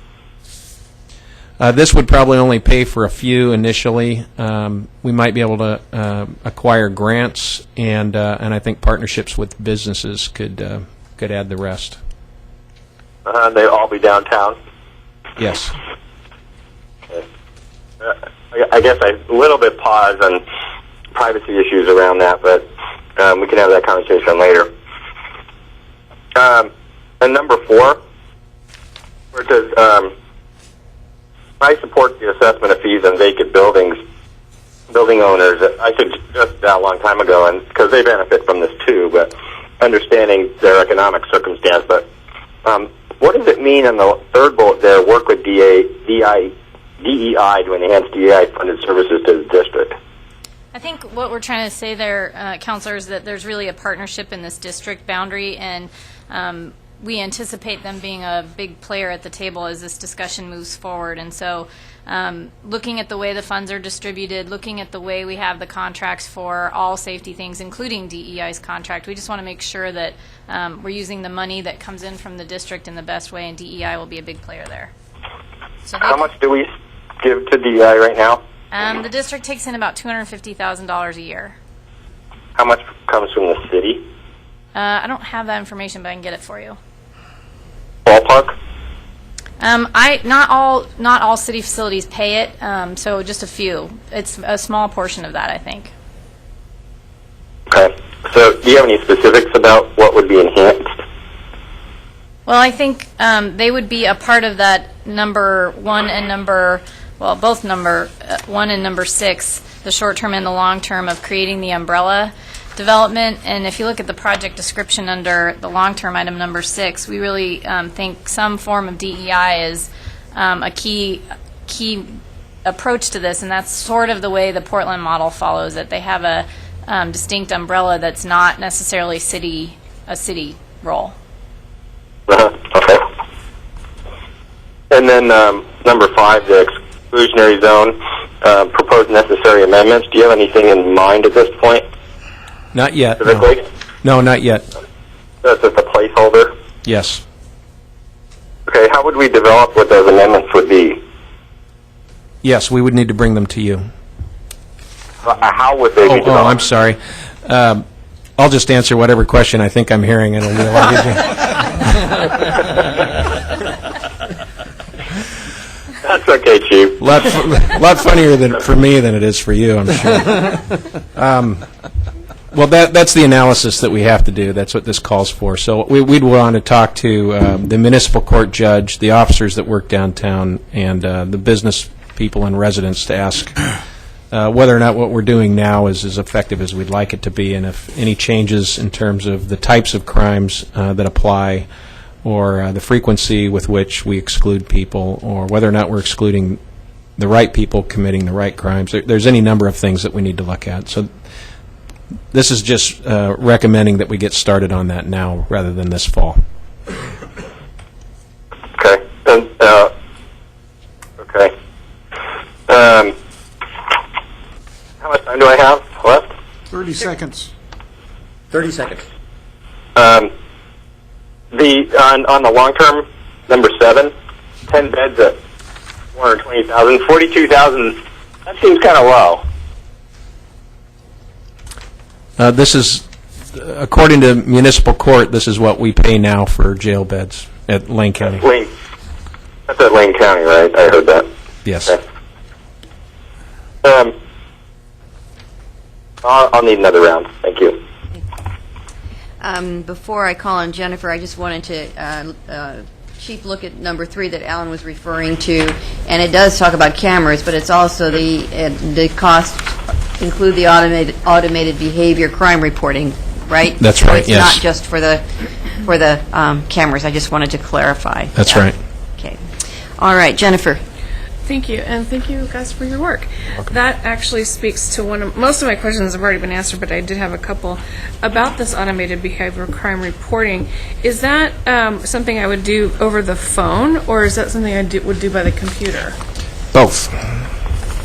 This would probably only pay for a few initially. We might be able to acquire grants, and I think partnerships with businesses could add the rest. They all be downtown? Yes. I guess I a little bit pause on privacy issues around that, but we can have that conversation later. And number 4, where it says, I support the assessment of fees on vacant building owners. I suggested that a long time ago, and because they benefit from this too, but understanding their economic circumstance. But what does it mean in the third bullet there, work with DEI to enhance DEI-funded services to the district? I think what we're trying to say there, Counselor, is that there's really a partnership in this district boundary, and we anticipate them being a big player at the table as this discussion moves forward. And so looking at the way the funds are distributed, looking at the way we have the contracts for all safety things, including DEI's contract, we just want to make sure that we're using the money that comes in from the district in the best way, and DEI will be a big player there. So how much do we give to DEI right now? The district takes in about $250,000 a year. How much comes from the city? I don't have that information, but I can get it for you. Ballpark? Not all city facilities pay it, so just a few. It's a small portion of that, I think. Okay. So do you have any specifics about what would be enhanced? Well, I think they would be a part of that number 1 and both number 1 and number 6, the short term and the long term, of creating the umbrella development. And if you look at the project description under the long term item number 6, we really think some form of DEI is a key approach to this, and that's sort of the way the Portland model follows it. They have a distinct umbrella that's not necessarily a city role. Okay. And then number 5, the exclusionary zone, proposed necessary amendments. Do you have anything in mind at this point? Not yet. No, not yet. That's just a placeholder? Yes. Okay, how would we develop what those amendments would be? Yes, we would need to bring them to you. How would they be developed? I'm sorry. I'll just answer whatever question I think I'm hearing. It'll be a lot easier. That's okay, Chief. A lot funnier for me than it is for you, I'm sure. Well, that's the analysis that we have to do. That's what this calls for. So we'd want to talk to the municipal court judge, the officers that work downtown, and the business people and residents to ask whether or not what we're doing now is as effective as we'd like it to be, and if any changes in terms of the types of crimes that apply, or the frequency with which we exclude people, or whether or not we're excluding the right people committing the right crimes. There's any number of things that we need to look at. So this is just recommending that we get started on that now rather than this fall. Okay. And, okay. How much time do I have left? 30 seconds. 30 seconds. On the long term, number 7, 10 beds at 420,000, 42,000. That seems kind of low. This is, according to municipal court, this is what we pay now for jail beds at Lane County. That's at Lane County, right? I heard that. Yes. Okay. I'll need another round. Thank you. Before I call on Jennifer, I just wanted to cheap look at number 3 that Alan was referring to, and it does talk about cameras, but it's also the costs include the automated behavior crime reporting, right? That's right, So yes. it's not just for the cameras. I just wanted to clarify. That's that. right. Okay. All right, Jennifer. Thank you, and thank you guys for your work. That actually speaks to most of my questions have already been answered, but I did have a couple about this automated behavioral crime reporting. Is that something I would do over the phone, or is that something I would do by the computer? Both.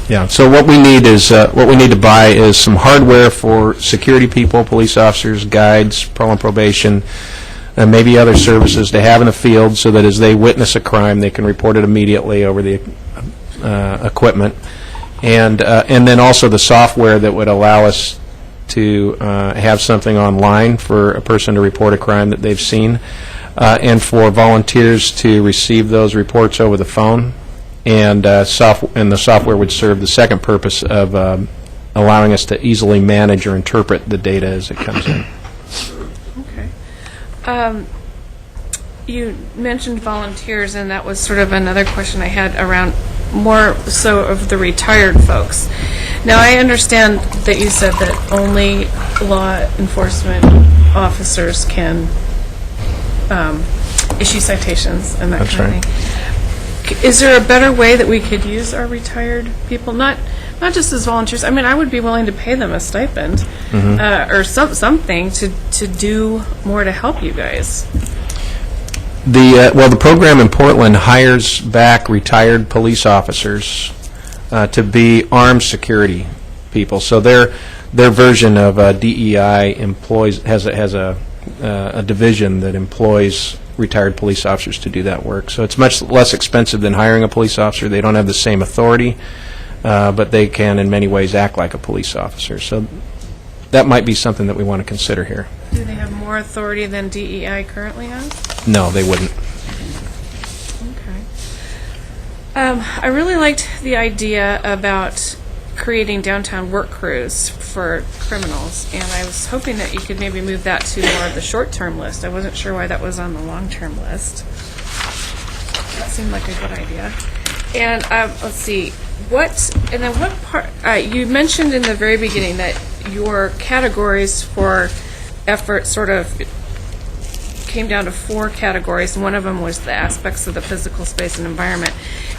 Yeah, so what we need to buy is some hardware for security people, police officers, guides, parole and probation, and maybe other services to have in the field so that as they witness a crime, they can report it immediately over the equipment. And then also the software that would allow us to have something online for a person to report a crime that they've seen, and for volunteers to receive those reports over the phone. And the software would serve the second purpose of allowing us to easily manage or interpret the data as it comes in. Okay. You mentioned volunteers, and that was sort of another question I had around more so of the retired folks. Now, I understand that you said that only law enforcement officers can issue citations and that That's kind of thing. Is there a better way that we could use our retired people? Not just as volunteers. I mean, I would be willing to pay them a stipend or something to do more to help you guys. The program in Portland hires back retired police officers to be armed security people. So their version of DEI has a division that employs retired police officers to do that work. So it's much less expensive than hiring a police officer. They don't have the same authority, but they can in many ways act like a police officer. So that might be something that we want to consider here. Do they have more authority than DEI currently has? No, they wouldn't. Okay. I really liked the idea about creating downtown work crews for criminals, and I was hoping that you could maybe move that to more of the short-term list. I wasn't sure why that was on the long-term list. That seemed like a good idea. And let's see, what part, you mentioned in the very beginning that your categories for effort sort of came down to 4 categories, and one of them was the aspects of the physical space and environment.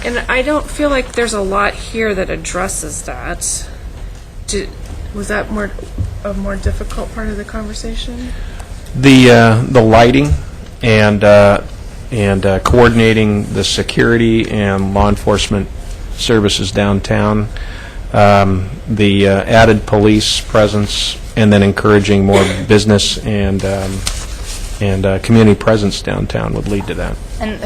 And I don't feel like there's a lot here that addresses that. Was that a more difficult part of the conversation? The lighting and coordinating the security and law enforcement services downtown, the added police presence, and then encouraging more business and community presence downtown would lead to that. And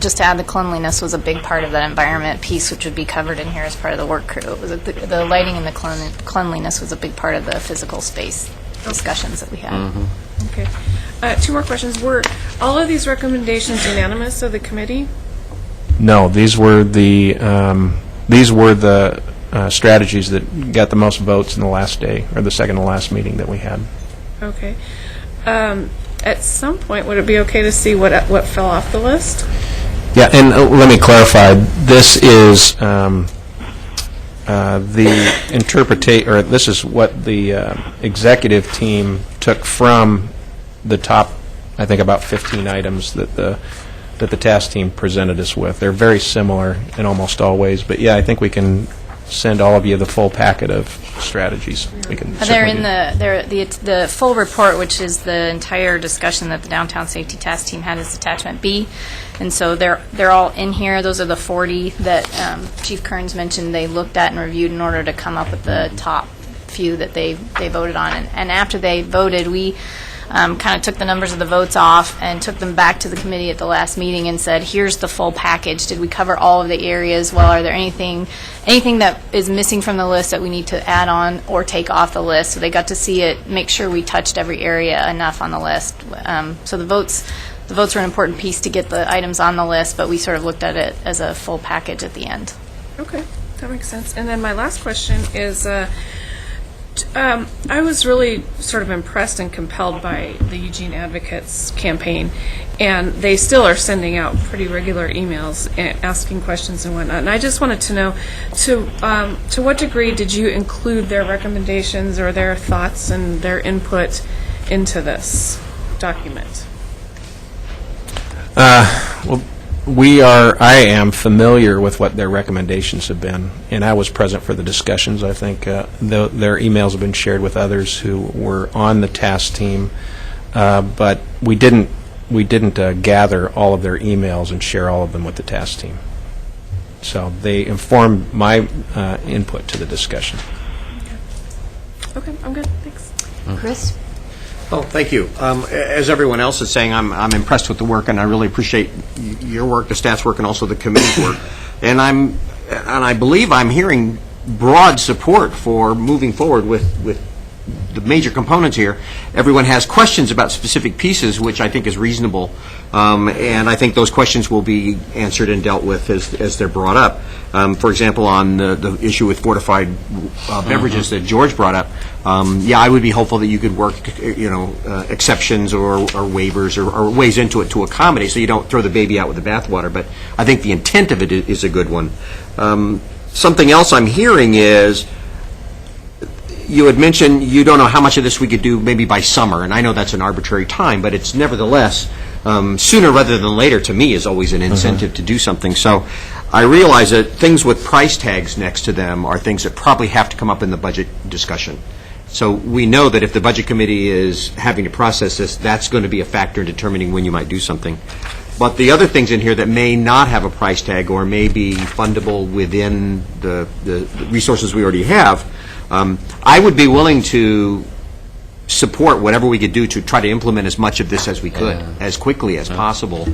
just to add, the cleanliness was a big part of that environment piece, which would be covered in here as part of the work crew. It was the lighting and the cleanliness was a big part of the physical space discussions that we had. Mm-hmm. Okay. 2 more questions. Were all of these recommendations unanimous of the committee? No, these were the strategies that got the most votes in the last day, or the second to last meeting that we had. Okay. At some point, would it be okay to see what fell off the list? Yeah, and let me clarify. This is this is what the executive team took from the top, I think, about 15 items that the task team presented us with. They're very similar in almost all ways, but yeah, I think we can send all of you the full packet of strategies. We can. They're in the full report, which is the entire discussion that the Downtown Safety Task Team had as attachment B, and so they're all in here. Those are the 40 that Chief Kearns mentioned they looked at and reviewed in order to come up with the top few that they voted on. And after they voted, we kind of took the numbers of the votes off and took them back to the committee at the last meeting and said, here's the full package. Did we cover all of the areas? Well, are there anything that is missing from the list that we need to add on or take off the list? So they got to see it, make sure we touched every area enough on the list. So the votes the votes are an important piece to get the items on the list, but we sort of looked at it as a full package at the end. Okay, that makes sense. And then my last question is, I was really sort of impressed and compelled by the Eugene Advocates campaign, and they still are sending out pretty regular emails asking questions and whatnot. And I just wanted to know, to what degree did you include their recommendations or their thoughts and their input into this document? Well, I am familiar with what their recommendations have been, and I was present for the discussions. I think their emails have been shared with others who were on the task team, but we didn't gather all of their emails and share all of them with the task team. So they informed my input to the discussion. Okay, I'm good, thanks. Chris? Oh, thank you. As everyone else is saying, I'm impressed with the work, and I really appreciate your work, the staff's work, and also the committee's work. And I believe I'm hearing broad support for moving forward with the major components here. Everyone has questions about specific pieces, which I think is reasonable, and I think those questions will be answered and dealt with as they're brought up. For example, on the issue with fortified beverages that George brought up, yeah, I would be hopeful that you could work, exceptions or waivers or ways into it to accommodate, so you don't throw the baby out with the bathwater. But I think the intent of it is a good one. Something else I'm hearing is, you had mentioned you don't know how much of this we could do maybe by summer, and I know that's an arbitrary time, but it's nevertheless sooner rather than later, to me, is always an incentive to do something. So I realize that things with price tags next to them are things that probably have to come up in the budget discussion. So we know that if the Budget Committee is having to process this, that's going to be a factor in determining when you might do something. But the other things in here that may not have a price tag or may be fundable within the resources we already have, I would be willing to support whatever we could do to try to implement as much of this as we could, as quickly as possible.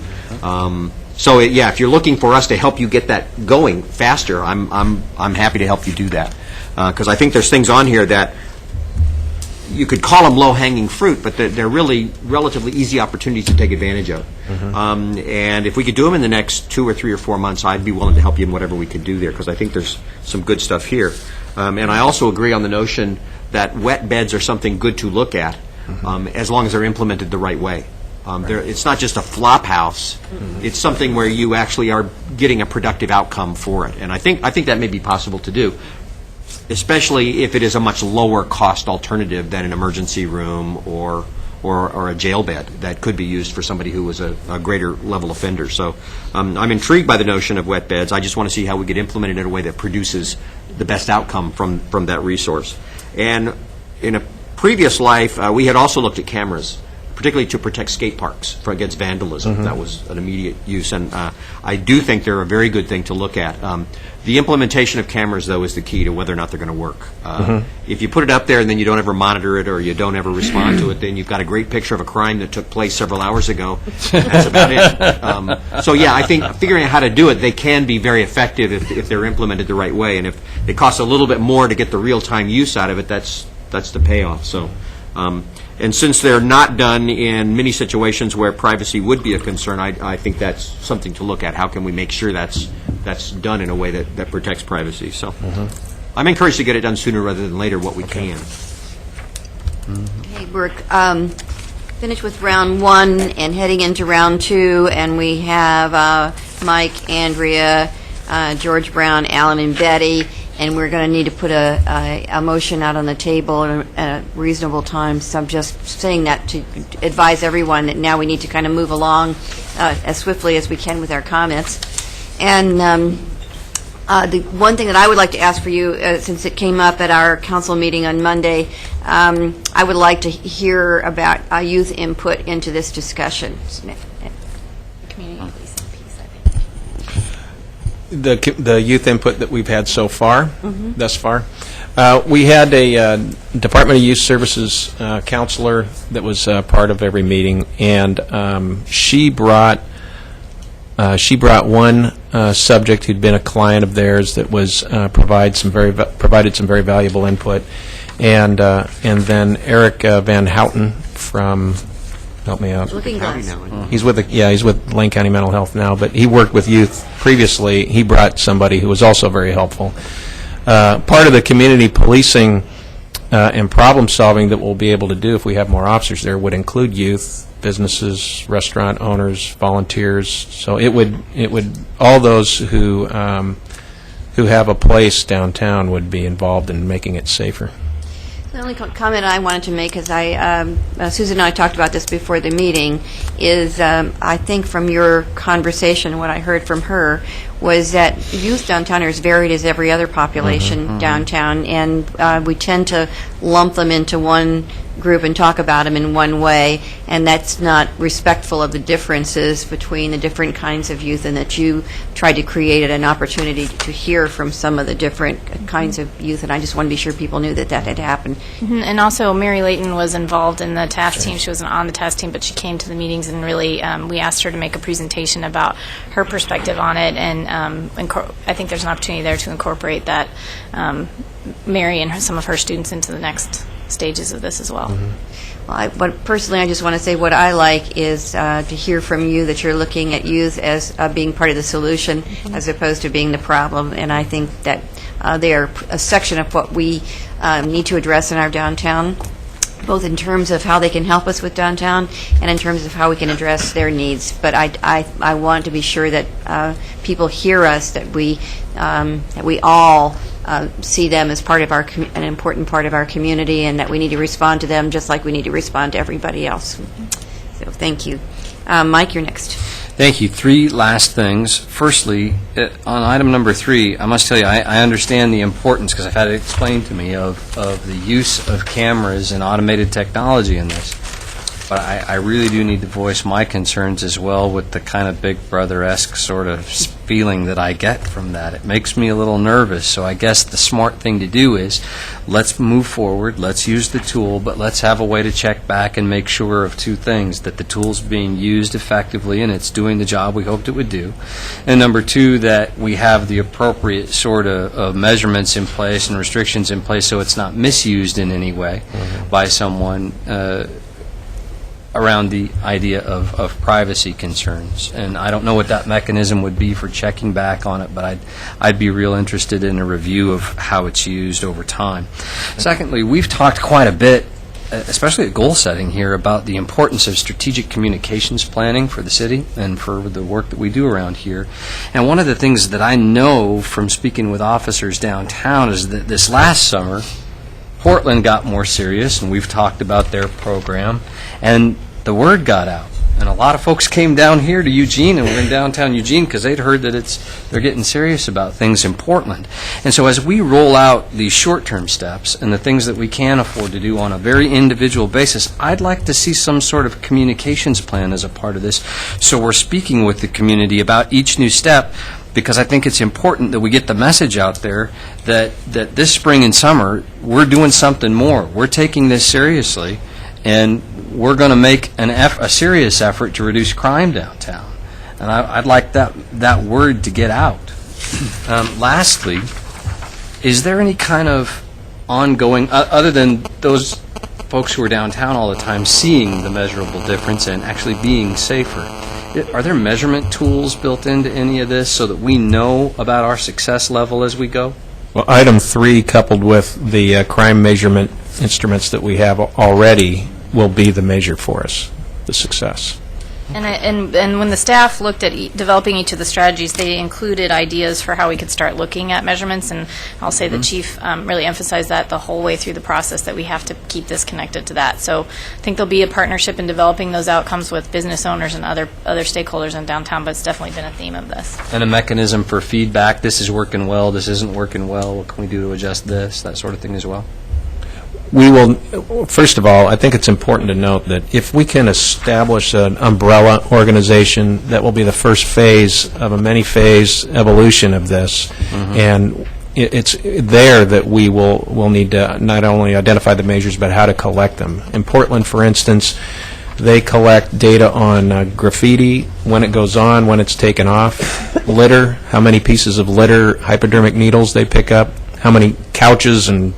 So yeah, if you're looking for us to help you get that going faster, I'm happy to help you do that, because I think there's things on here that you could call them low-hanging fruit, but they're really relatively easy opportunities to take advantage of. And if we could do them in the next 2 or 3 or 4 months, I'd be willing to help you in whatever we could do there, because I think there's some good stuff here. And I also agree on the notion that wet beds are something good to look at, as long as they're implemented the right way. It's not just a flop house. It's something where you actually are getting a productive outcome for it. And I think that may be possible to do, especially if it is a much lower cost alternative than an emergency room or a jail bed that could be used for somebody who was a greater level offender. So I'm intrigued by the notion of wet beds. I just want to see how we could implement it in a way that produces the best outcome from that resource. And in a previous life, we had also looked at cameras, particularly to protect skate parks against vandalism. That was an immediate use, and I do think they're a very good thing to look at. The implementation of cameras, though, is the key to whether or not they're going to work. If you put it up there and then you don't ever monitor it or you don't ever respond to it, then you've got a great picture of a crime that took place several hours ago. That's about it. So yeah, I think figuring out how to do it, they can be very effective if they're implemented the right way, and if it costs a little bit more to get the real-time use out of it, that's the payoff. So. And since they're not done in many situations where privacy would be a concern, I think that's something to look at. How can we make sure that's done in a way that protects privacy? So I'm encouraged to get it done sooner rather than later, what we can. Okay, we're finished with round 1 and heading into round 2, and we have Mike, Andrea, George Brown, Alan, and Betty. And we're going to need to put a motion out on the table at a reasonable time. So I'm just saying that to advise everyone that now we need to kind of move along as swiftly as we can with our comments. And the one thing that I would like to ask for you, since it came up at our council meeting on Monday, I would like to hear about youth input into this discussion. The youth input that we've had so far, thus far. We had a Department of Youth Services counselor that was part of every meeting, and she brought one subject who'd been a client of theirs that was provided some very valuable input, and then Eric Van Houten from help me out. Looking County Glass. now, isn't it? He's with Lane County Mental Health now, but he worked with youth previously. He brought somebody who was also very helpful. Part of the community policing and problem solving that we'll be able to do if we have more officers there would include youth, businesses, restaurant owners, volunteers. So it would all those who have a place downtown would be involved in making it safer. The only comment I wanted to make, because Susan and I talked about this before the meeting, is I think from your conversation, what I heard from her was that youth downtown are as varied as every other population downtown, and we tend to lump them into one group and talk about them in one way, and that's not respectful of the differences between the different kinds of youth, and that you tried to create an opportunity to hear from some of the different kinds of youth, and I just want to be sure people knew that that had happened. And also, Mary Layton was involved in the task team. She wasn't on the task team, but she came to the meetings, and really, we asked her to make a presentation about her perspective on it, and I think there's an opportunity there to incorporate that Mary and some of her students into the next stages of this as well. Well, personally, I just want to say what I like is to hear from you that you're looking at youth as being part of the solution as opposed to being the problem, and I think that they are a section of what we need to address in our downtown, both in terms of how they can help us with downtown and in terms of how we can address their needs. But I want to be sure that people hear us, that we all see them as part of an important part of our community, and that we need to respond to them just like we need to respond to everybody else. So thank you. Mike, you're next. Thank you. 3 last things. Firstly, on item number 3, I must tell you, I understand the importance, because I've had it explained to me, of the use of cameras and automated technology in this. But I really do need to voice my concerns as well with the kind of Big Brother-esque sort of feeling that I get from that. It makes me a little nervous. So I guess the smart thing to do is let's move forward, let's use the tool, but let's have a way to check back and make sure of 2 things, that the tool's being used effectively and it's doing the job we hoped it would do. And number 2, that we have the appropriate sort of measurements in place and restrictions in place so it's not misused in any way by someone around the idea of privacy concerns. And I don't know what that mechanism would be for checking back on it, but I'd be real interested in a review of how it's used over time. Secondly, we've talked quite a bit, especially at goal setting here, about the importance of strategic communications planning for the city and for the work that we do around here. And one of the things that I know from speaking with officers downtown is that this last summer, Portland got more serious, and we've talked about their program, and the word got out. And a lot of folks came down here to Eugene, and we're in downtown Eugene because they'd heard that they're getting serious about things in Portland. And so as we roll out these short-term steps and the things that we can afford to do on a very individual basis, I'd like to see some sort of communications plan as a part of this, so we're speaking with the community about each new step, because I think it's important that we get the message out there that this spring and summer, we're doing something more. We're taking this seriously, and we're going to make a serious effort to reduce crime downtown. And I'd like that word to get out. Lastly, is there any kind of ongoing, other than those folks who are downtown all the time seeing the measurable difference and actually being safer, are there measurement tools built into any of this so that we know about our success level as we go? Well, item 3, coupled with the crime measurement instruments that we have already, will be the measure for us, the success. And when the staff looked at developing each of the strategies, they included ideas for how we could start looking at measurements, and I'll say the chief really emphasized that the whole way through the process, that we have to keep this connected to that. So I think there'll be a partnership in developing those outcomes with business owners and other stakeholders in downtown, but it's definitely been a theme of this. And a mechanism for feedback, this is working well, this isn't working well, what can we do to adjust this, that sort of thing as well? We will, first of all, I think it's important to note that if we can establish an umbrella organization, that will be the first phase of a many-phase evolution of this. And it's there that we will need to not only identify the measures, but how to collect them. In Portland, for instance, they collect data on graffiti, when it goes on, when it's taken off, litter, how many pieces of litter, hypodermic needles they pick up, how many couches and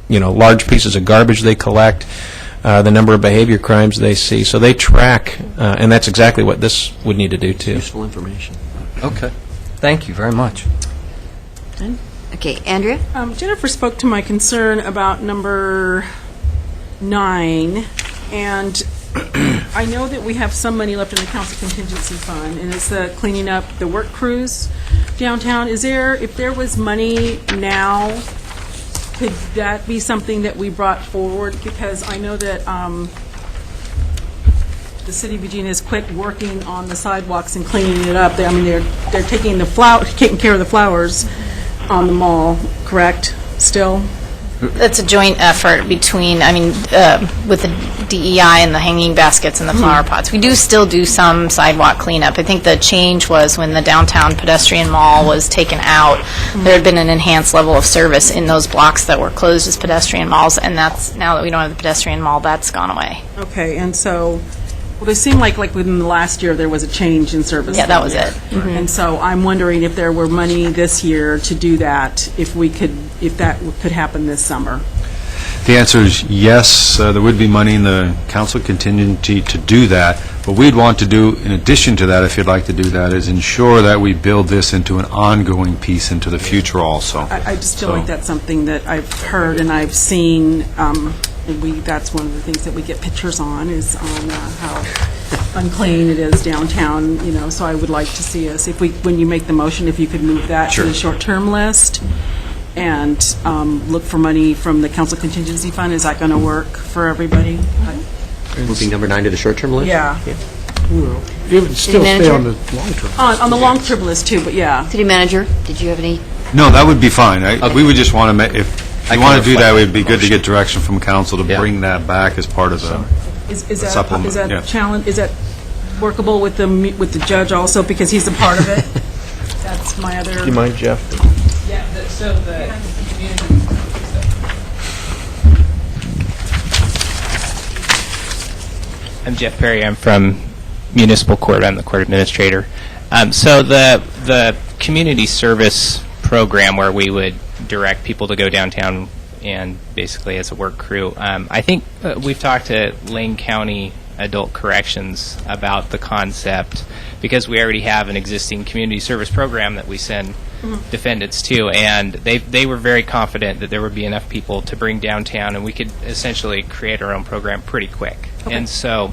large pieces of garbage they collect. the number of behavior crimes they see. So they track, and that's exactly what this would need to do, too. Useful information. Okay. Thank you very much. Okay, Andrea? Jennifer spoke to my concern about number 9, and I know that we have some money left in the council contingency fund, and it's cleaning up the work crews downtown. If there was money now, could that be something that we brought forward? Because I know that the city of Eugene has quit working on the sidewalks and cleaning it up. They're taking care of the flowers on the mall, correct, still? It's a joint effort between, with the DEI and the hanging baskets and the flower pots. We do still do some sidewalk cleanup. I think the change was when the downtown pedestrian mall was taken out, there had been an enhanced level of service in those blocks that were closed as pedestrian malls, and that's, now that we don't have the pedestrian mall, that's gone away. Okay, and so, well, it seemed like within the last year, there was a change in service. Yeah, that was it. And so I'm wondering if there were money this year to do that, if that could happen this summer. The answer is yes, there would be money in the council contingency to do that. What we'd want to do, in addition to that, if you'd like to do that, is ensure that we build this into an ongoing piece into the future also. I just feel like that's something that I've heard and I've seen, and that's one of the things that we get pictures on, is on how unclean it is downtown, so I would like to see us, when you make the motion, if you could move that to the short-term list and look for money from the council contingency fund. Is that going to work for everybody? Moving number 9 to the short-term list? Yeah. It would still stay on the long-term. On the long-term list, too, but yeah. City Manager, did you have any? No, that would be fine. We would just want to, if you want to do that, it would be good to get direction from council to bring that back as part of the supplement. Is that workable with the judge also, because he's a part of it? That's my other... Do you mind, Jeff? Yeah, so the community... I'm Jeff Perry. I'm from Municipal Court. I'm the court administrator. So the community service program where we would direct people to go downtown and basically as a work crew, I think we've talked to Lane County Adult Corrections about the concept, because we already have an existing community service program that we send defendants to, and they were very confident that there would be enough people to bring downtown, and we could essentially create our own program pretty quick. Okay. And so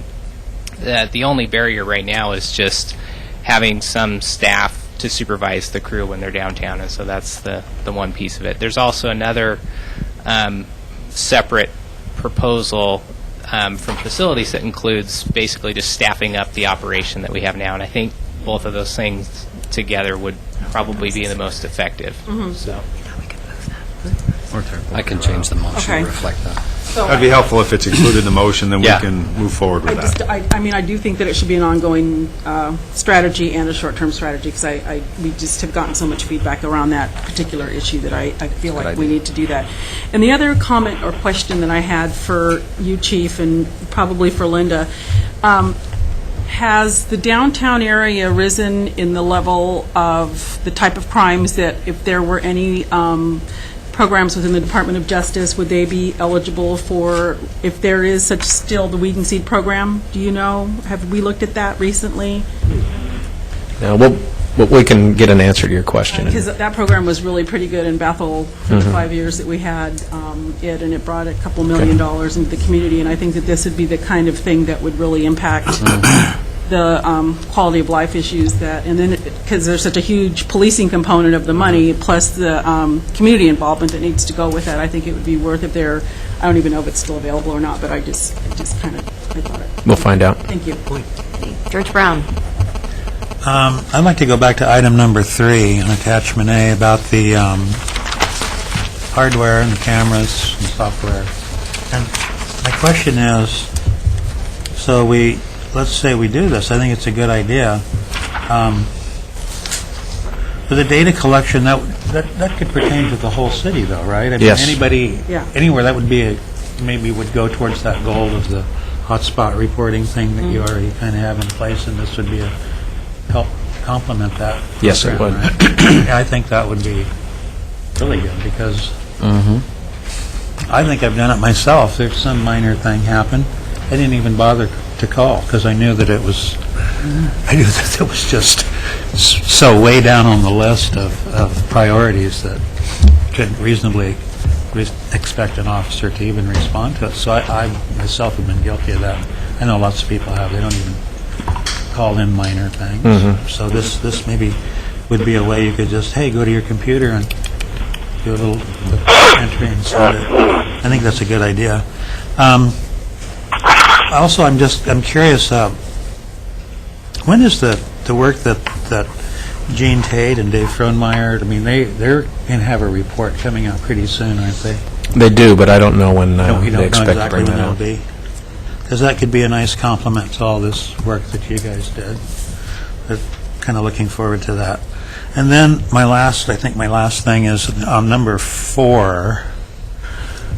the only barrier right now is just having some staff to supervise the crew when they're downtown, and so that's the one piece of it. There's also another separate proposal from facilities that includes basically just staffing up the operation that we have now, and I think both of those things together would probably be the most effective. So I can change the motion to reflect that. That'd be helpful if it's included in the motion, then we can move forward with that. I do think that it should be an ongoing strategy and a short-term strategy, because we just have gotten so much feedback around that particular issue that I feel like we need to do that. And the other comment or question that I had for you, Chief, and probably for Linda, has the downtown area risen in the level of the type of crimes that, if there were any programs within the Department of Justice, would they be eligible for, if there is such still the Weed and Seed program? Do you know? Have we looked at that recently? Now, we can get an answer to your question. Because that program was really pretty good in Bethel for the 5 years that we had it, and it brought a couple $1 million into the community, and I think that this would be the kind of thing that would really impact the quality of life issues that, and then because there's such a huge policing component of the money, plus the community involvement that needs to go with that, I think it would be worth if there. I don't even know if it's still available or not, but I just kind of thought it. We'll find out. Thank you. George Brown. I'd like to go back to item number 3 on attachment A about the hardware and the cameras and software. And my question is, so let's say we do this. I think it's a good idea. For the data collection, that could pertain to the whole city, though, right? I mean, Yes. anybody, anywhere, that would be maybe would go towards that goal of the hotspot reporting thing that you already kind of have in place, and this would be help complement that. Yes, it would. Right? Yeah, I think that would be really good, because I think I've done it myself. There's some minor thing happened. I didn't even bother to call because I knew that it was just so way down on the list of priorities that couldn't reasonably expect an officer to even respond to it. So I myself have been guilty of that. I know lots of people have. They don't even call in minor things. So this maybe would be a way you could just, hey, go to your computer and do a little entry and send it. I think that's a good idea. Also, I'm curious, when is the work that Gene Tate and Dave Frohnmeyer, I mean, they're going to have a report coming out pretty soon, aren't they? They do, but I don't know when We they don't know expect to exactly bring when that it'll out. be. Because that could be a nice complement to all this work that you guys did. But kind of looking forward to that. And then my last thing is on number 4.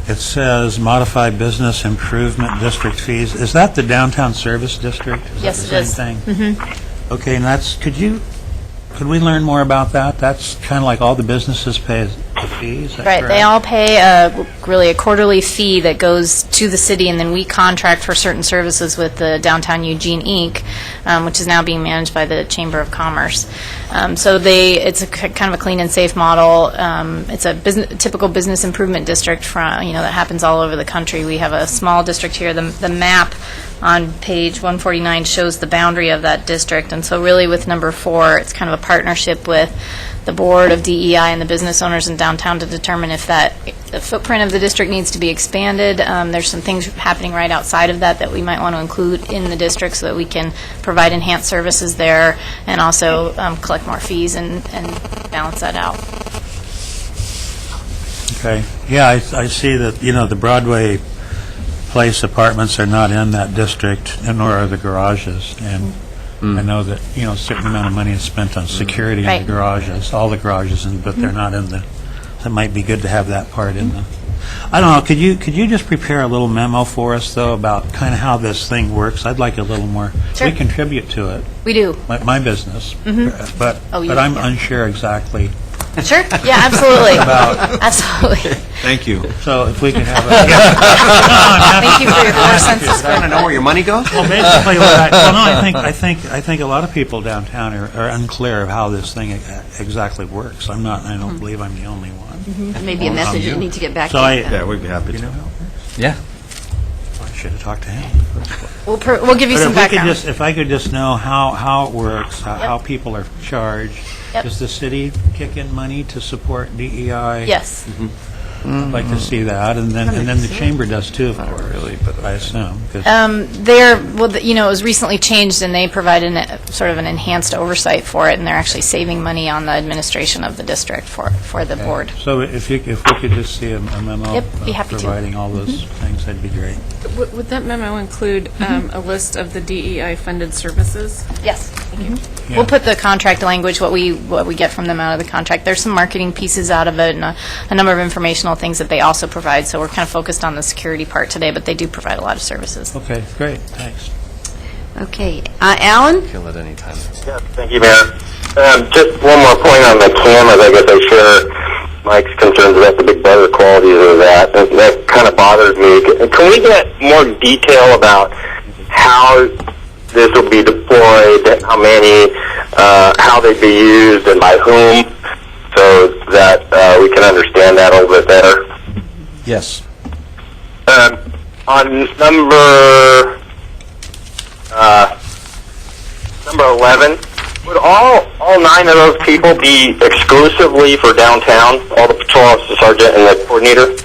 It says modify business improvement district fees. Is that the downtown service district? Yes, that the it is. same thing? Okay, and could we learn more about that? That's kind of like all the businesses pay the fees, is that Right, they correct? all pay really a quarterly fee that goes to the city, and then we contract for certain services with the Downtown Eugene Inc., which is now being managed by the Chamber of Commerce. So it's a kind of a clean and safe model. It's a typical business improvement district that happens all over the country. We have a small district here. The map on page 149 shows the boundary of that district, and so really with number 4, it's kind of a partnership with the Board of DEI and the business owners in downtown to determine if the footprint of the district needs to be expanded. There's some things happening right outside of that we might want to include in the district so that we can provide enhanced services there and also collect more fees and balance that out. Okay. Yeah, I see that, the Broadway Place apartments are not in that district, and nor are the garages. And I know that, a certain amount of money is spent on security in Right. the garages, all the garages, but they're not in the, it might be good to have that part in the, I don't know, could you just prepare a little memo for us, though, about kind of how this thing works? I'd like a little more. Sure. We contribute to it, We do. my business, but yeah. I'm unsure exactly. Sure? Yeah, absolutely. Absolutely. Thank you. So if we could have a... Thank you for your 4 cents. I want to know where your money goes? Well, basically, I think a lot of people downtown are unclear of how this thing exactly works. I don't believe I'm the only one. Maybe a message you need to get back So to. Yeah, we'd be happy to. Yeah. I should have talked to him. We'll give you some background. If I could just know how it works, how people are charged. Yep. Does the city kick in money to support DEI? Yes. I'd like to see that, and then the chamber does too, of course. really, but I assume. 'cause- It was recently changed, and they provide sort of an enhanced oversight for it, and they're actually saving money on the administration of the district for the board. So if we could just see a memo Yep, be happy to. providing all those things, that'd be great. Would that memo include a list of the DEI-funded services? Yes. Thank you. Yeah. We'll put the contract language, what we get from them out of the contract. There's some marketing pieces out of it and a number of informational things that they also provide. So we're kind of focused on the security part today, but they do provide a lot of services. Okay, great, thanks. Okay. Alan? Feel at any time. Yes, thank you, Mayor. Just one more point on the cameras. I guess I share Mike's concerns about the big brother qualities of that. That kind of bothers me. Can we get more detail about how this will be deployed, how many, how they'd be used, and by whom, so that we can understand that a little bit better? Yes. On number 11, would all 9 of those people be exclusively for downtown, all the patrol officer, sergeant, and the coordinator?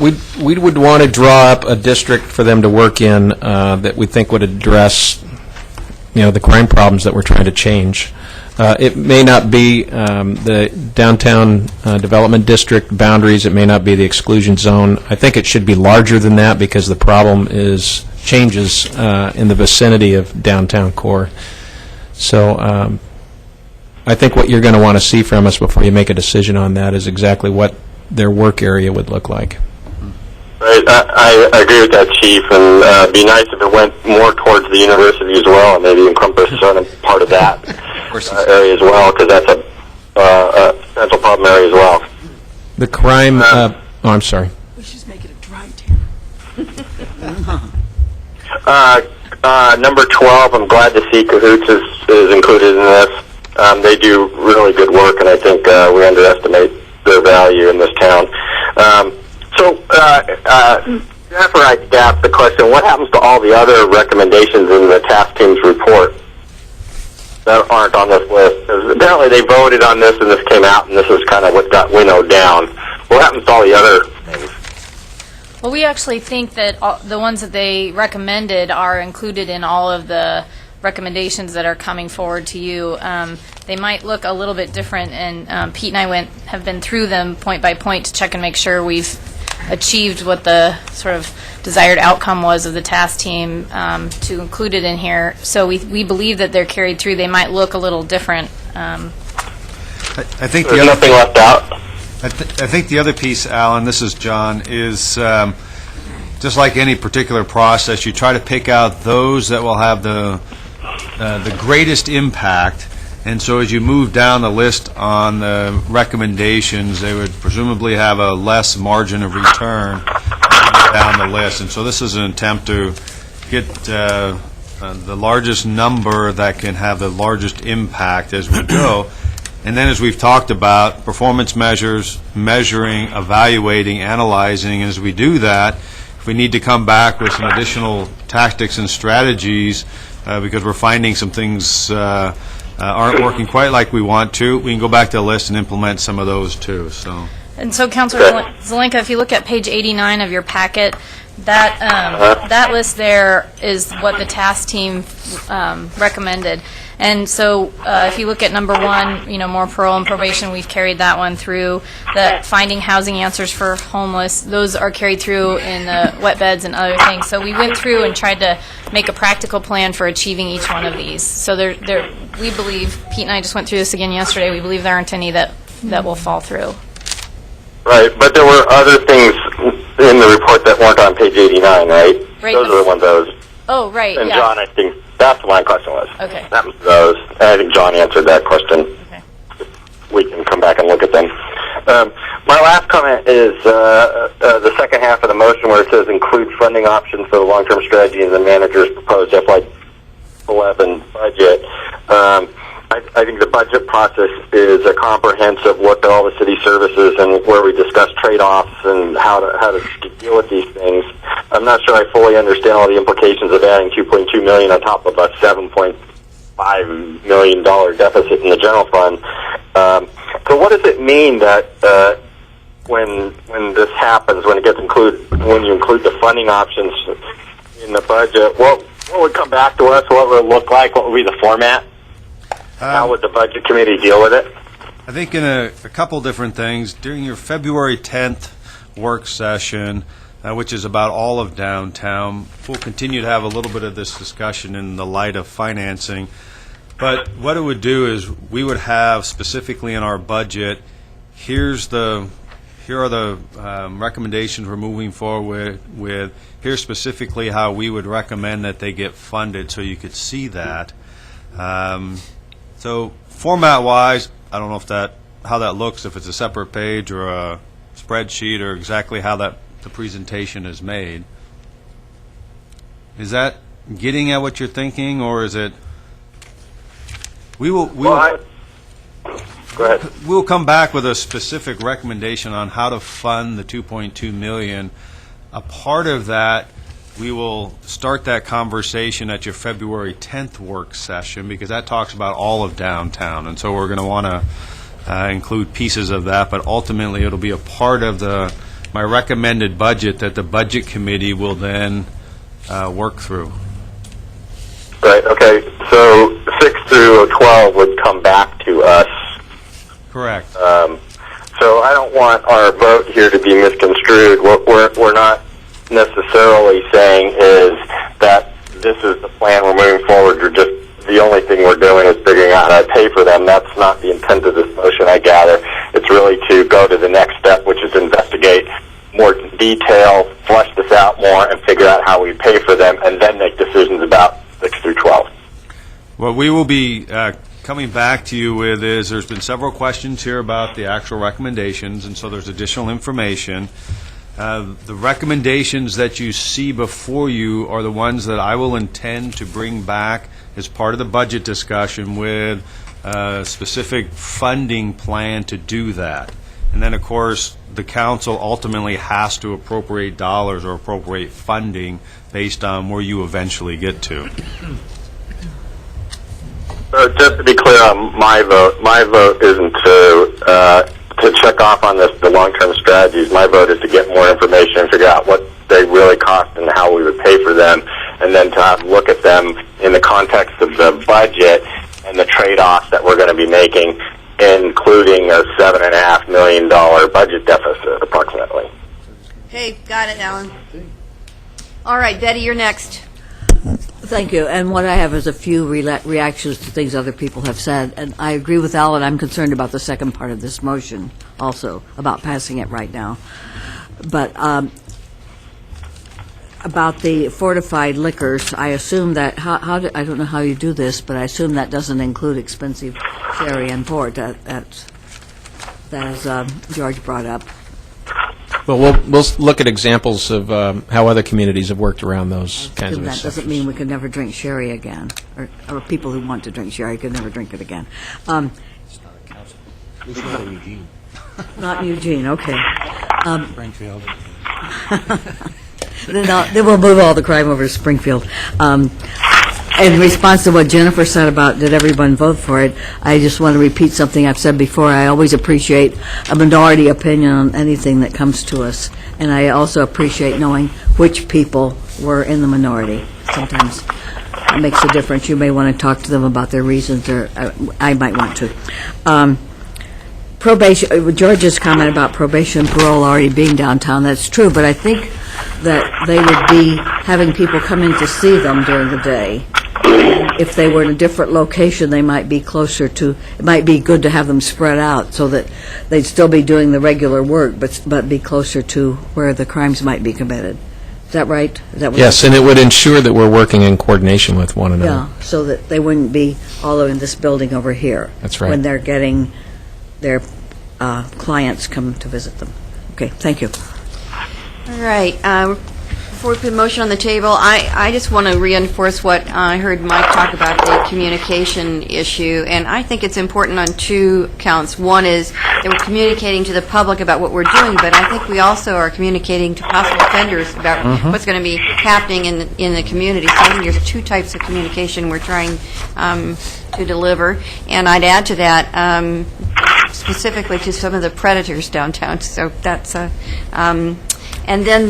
We would want to draw up a district for them to work in that we think would address, the crime problems that we're trying to change. It may not be the downtown development district boundaries. It may not be the exclusion zone. I think it should be larger than that because the problem changes in the vicinity of downtown core. So I think what you're going to want to see from us before you make a decision on that is exactly what their work area would look like. Right, I agree with that, Chief, and it'd be nice if it went more towards the university as well, and maybe encompass certain part of that area as well, because that's a central problem area as well. The crime Oh, I'm sorry. She's making it dry down. Number 12, I'm glad to see Kahoots is included in this. They do really good work, and I think we underestimate their value in this town. Jennifer, I asked the question, what happens to all the other recommendations in the task team's report that aren't on this list? 'Cause apparently they voted on this, and this came out, and this is kind of what got winnowed down. What happens to all the other things? Well, we actually think that the ones that they recommended are included in all of the recommendations that are coming forward to you. They might look a little bit different, and Pete and I have been through them point by point to check and make sure we've achieved what the sort of desired outcome was of the task team to include it in here. So we believe that they're carried through. They might look a little different. I think the There's other nothing left out. I think the other piece, Alan, this is John, is just like any particular process, you try to pick out those that will have the greatest impact. And so as you move down the list on the recommendations, they would presumably have a less margin of return down the list. And so this is an attempt to get the largest number that can have the largest impact as we go. And then, as we've talked about, performance measures, measuring, evaluating, analyzing. And as we do that, if we need to come back with some additional tactics and strategies because we're finding some things aren't working quite like we want to, we can go back to the list and implement some of those too. So. And so, Councilor Zelenka, if you look at page 89 of your packet, that list there is what the task team recommended. And so if you look at number 1, more parole and probation, we've carried that one through. The finding housing answers for homeless, those are carried through in the wet beds and other things. So we went through and tried to make a practical plan for achieving each one of these. So we believe, Pete and I just went through this again yesterday, we believe there aren't any that will fall through. Right, but there were other things in the report that weren't on page 89, right? Right. Those are the ones those. Oh, right, And yeah. John, I think that's what my question was. Okay. That was those. And I think John answered that question. Okay. We can come back and look at them. My last comment is the second half of the motion where it says include funding options for the long-term strategy and the manager's proposed FY11 budget. I think the budget process is a comprehensive look at all the city services and where we discuss trade-offs and how to deal with these things. I'm not sure I fully understand all the implications of adding $2.2 million on top of a $7.5 million deficit in the general fund. So what does it mean that when this happens, when you include the funding options in the budget, what would come back to us? What would it look like? What would be the format? How would the budget committee deal with it? I think in a couple different things. During your February 10th work session, which is about all of downtown, we'll continue to have a little bit of this discussion in the light of financing. But what it would do is we would have specifically in our budget, here are the recommendations we're moving forward with. Here's specifically how we would recommend that they get funded, so you could see that. So format-wise, I don't know how that looks, if it's a separate page or a spreadsheet or exactly how the presentation is made. Is that getting at what you're thinking, or is it? Go ahead. We'll come back with a specific recommendation on how to fund the $2.2 million. A part of that, we will start that conversation at your February 10th work session, because that talks about all of downtown, and so we're going to want to include pieces of that, but ultimately it'll be a part of my recommended budget that the budget committee will then work through. Right, okay. So 6 through 12 would come back to us. Correct. So I don't want our vote here to be misconstrued. What we're not necessarily saying is that this is the plan we're moving forward, or just the only thing we're doing is figuring out how to pay for them. That's not the intent of this motion, I gather. It's really to go to the next step, which is investigate more detail, flesh this out more, and figure out how we pay for them, and then make decisions about 6 through 12. Well, we will be coming back to you with is, there's been several questions here about the actual recommendations, and so there's additional information. The recommendations that you see before you are the ones that I will intend to bring back as part of the budget discussion with a specific funding plan to do that. And then, of course, the council ultimately has to appropriate dollars or appropriate funding based on where you eventually get to. Just to be clear on my vote isn't to check off on the long-term strategies. My vote is to get more information and figure out what they really cost and how we would pay for them, and then to look at them in the context of the budget and the trade-offs that we're going to be making, including a $7.5 million budget deficit, approximately. Okay, got it, Alan. All right, Betty, you're next. Thank you. And what I have is a few reactions to things other people have said. And I agree with Alan. I'm concerned about the second part of this motion also, about passing it right now. But about the fortified liquors, I assume that, I don't know how you do this, but I assume that doesn't include expensive sherry and port. That as George brought up. Well, we'll look at examples of how other communities have worked around those kinds of That exceptions. doesn't mean we could never drink sherry again, or people who want to drink sherry could never drink it again. It's not in Eugene. Not in Eugene, okay. Springfield. Then we'll move all the crime over to Springfield. In response to what Jennifer said about did everyone vote for it, I just want to repeat something I've said before. I always appreciate a minority opinion on anything that comes to us, and I also appreciate knowing which people were in the minority. Sometimes it makes a difference. You may want to talk to them about their reasons, or I might want to. Probation, George's comment about probation and parole already being downtown, that's true, but I think that they would be having people come in to see them during the day. If they were in a different location, they might be closer to, it might be good to have them spread out so that they'd still be doing the regular work, but be closer to where the crimes might be committed. Is that right? Is that what Yes, and it would ensure that we're working in coordination with one another. Yeah, so that they wouldn't be all in this building over here. That's right. When they're getting their clients come to visit them. Okay, thank you. All right. Before we put a motion on the table, I just want to reinforce what I heard Mike talk about, the communication issue. And I think it's important on two counts. One is that we're communicating to the public about what we're doing, but I think we also are communicating to possible offenders about what's going to be happening in the community. So I think there's two types of communication we're trying to deliver. And I'd add to that, specifically to some of the predators downtown. So that's and then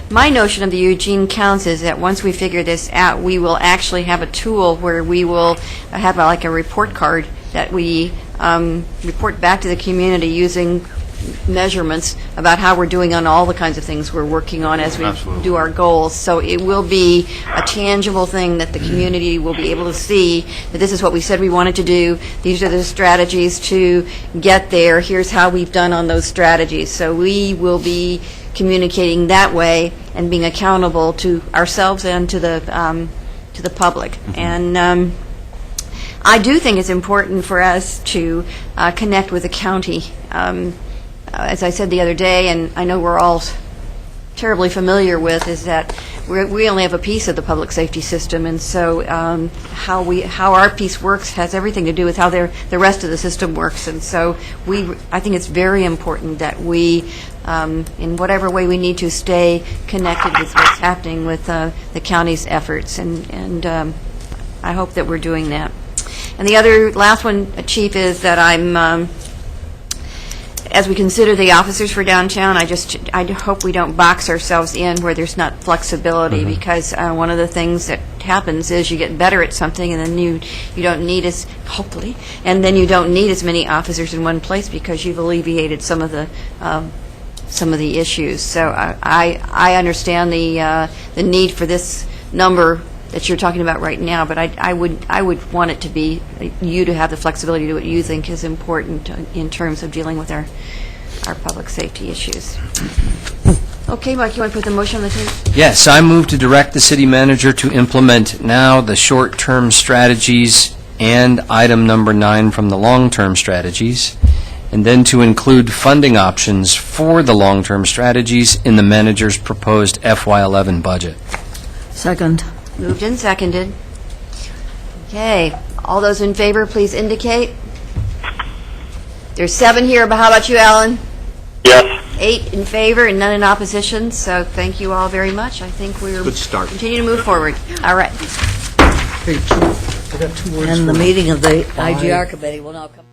my notion of the Eugene counts is that once we figure this out, we will actually have a tool where we will have like a report card that we report back to the community using measurements about how we're doing on all the kinds of things we're working on as we do our goals. So it will be a tangible thing that the community will be able to see, that this is what we said we wanted to do, these are the strategies to get there, here's how we've done on those strategies. So we will be communicating that way and being accountable to ourselves and to the public. And I do think it's important for us to connect with the county. As I said the other day, and I know we're all terribly familiar with, is that we only have a piece of the public safety system, and so how our piece works has everything to do with how the rest of the system works. And so I think it's very important that we, in whatever way we need to, stay connected with what's happening with the county's efforts, and I hope that we're doing that. And the other last one, Chief, is that I'm as we consider the officers for downtown, I hope we don't box ourselves in where there's not flexibility, because one of the things that happens is you get better at something, and then you don't need hopefully, and then you don't need as many officers in one place because you've alleviated some of the issues. So I understand the need for this number that you're talking about right now, but I would want it to be you to have the flexibility to do what you think is important in terms of dealing with our public safety issues. Okay, Mike, you want to put the motion on the table? Yes, I move to direct the city manager to implement now the short-term strategies and item number 9 from the long-term strategies, and then to include funding options for the long-term strategies in the manager's proposed FY11 budget. Second. Moved and seconded. Okay, all those in favor, please indicate. There's 7 here, but how about you, Alan? Yes. 8 in favor and none in opposition, so thank you all very much. I think we're... Good start. Continue to move forward. All right. Hey, Chief, I got 2 words And for the you. meeting of the IGR committee will now come.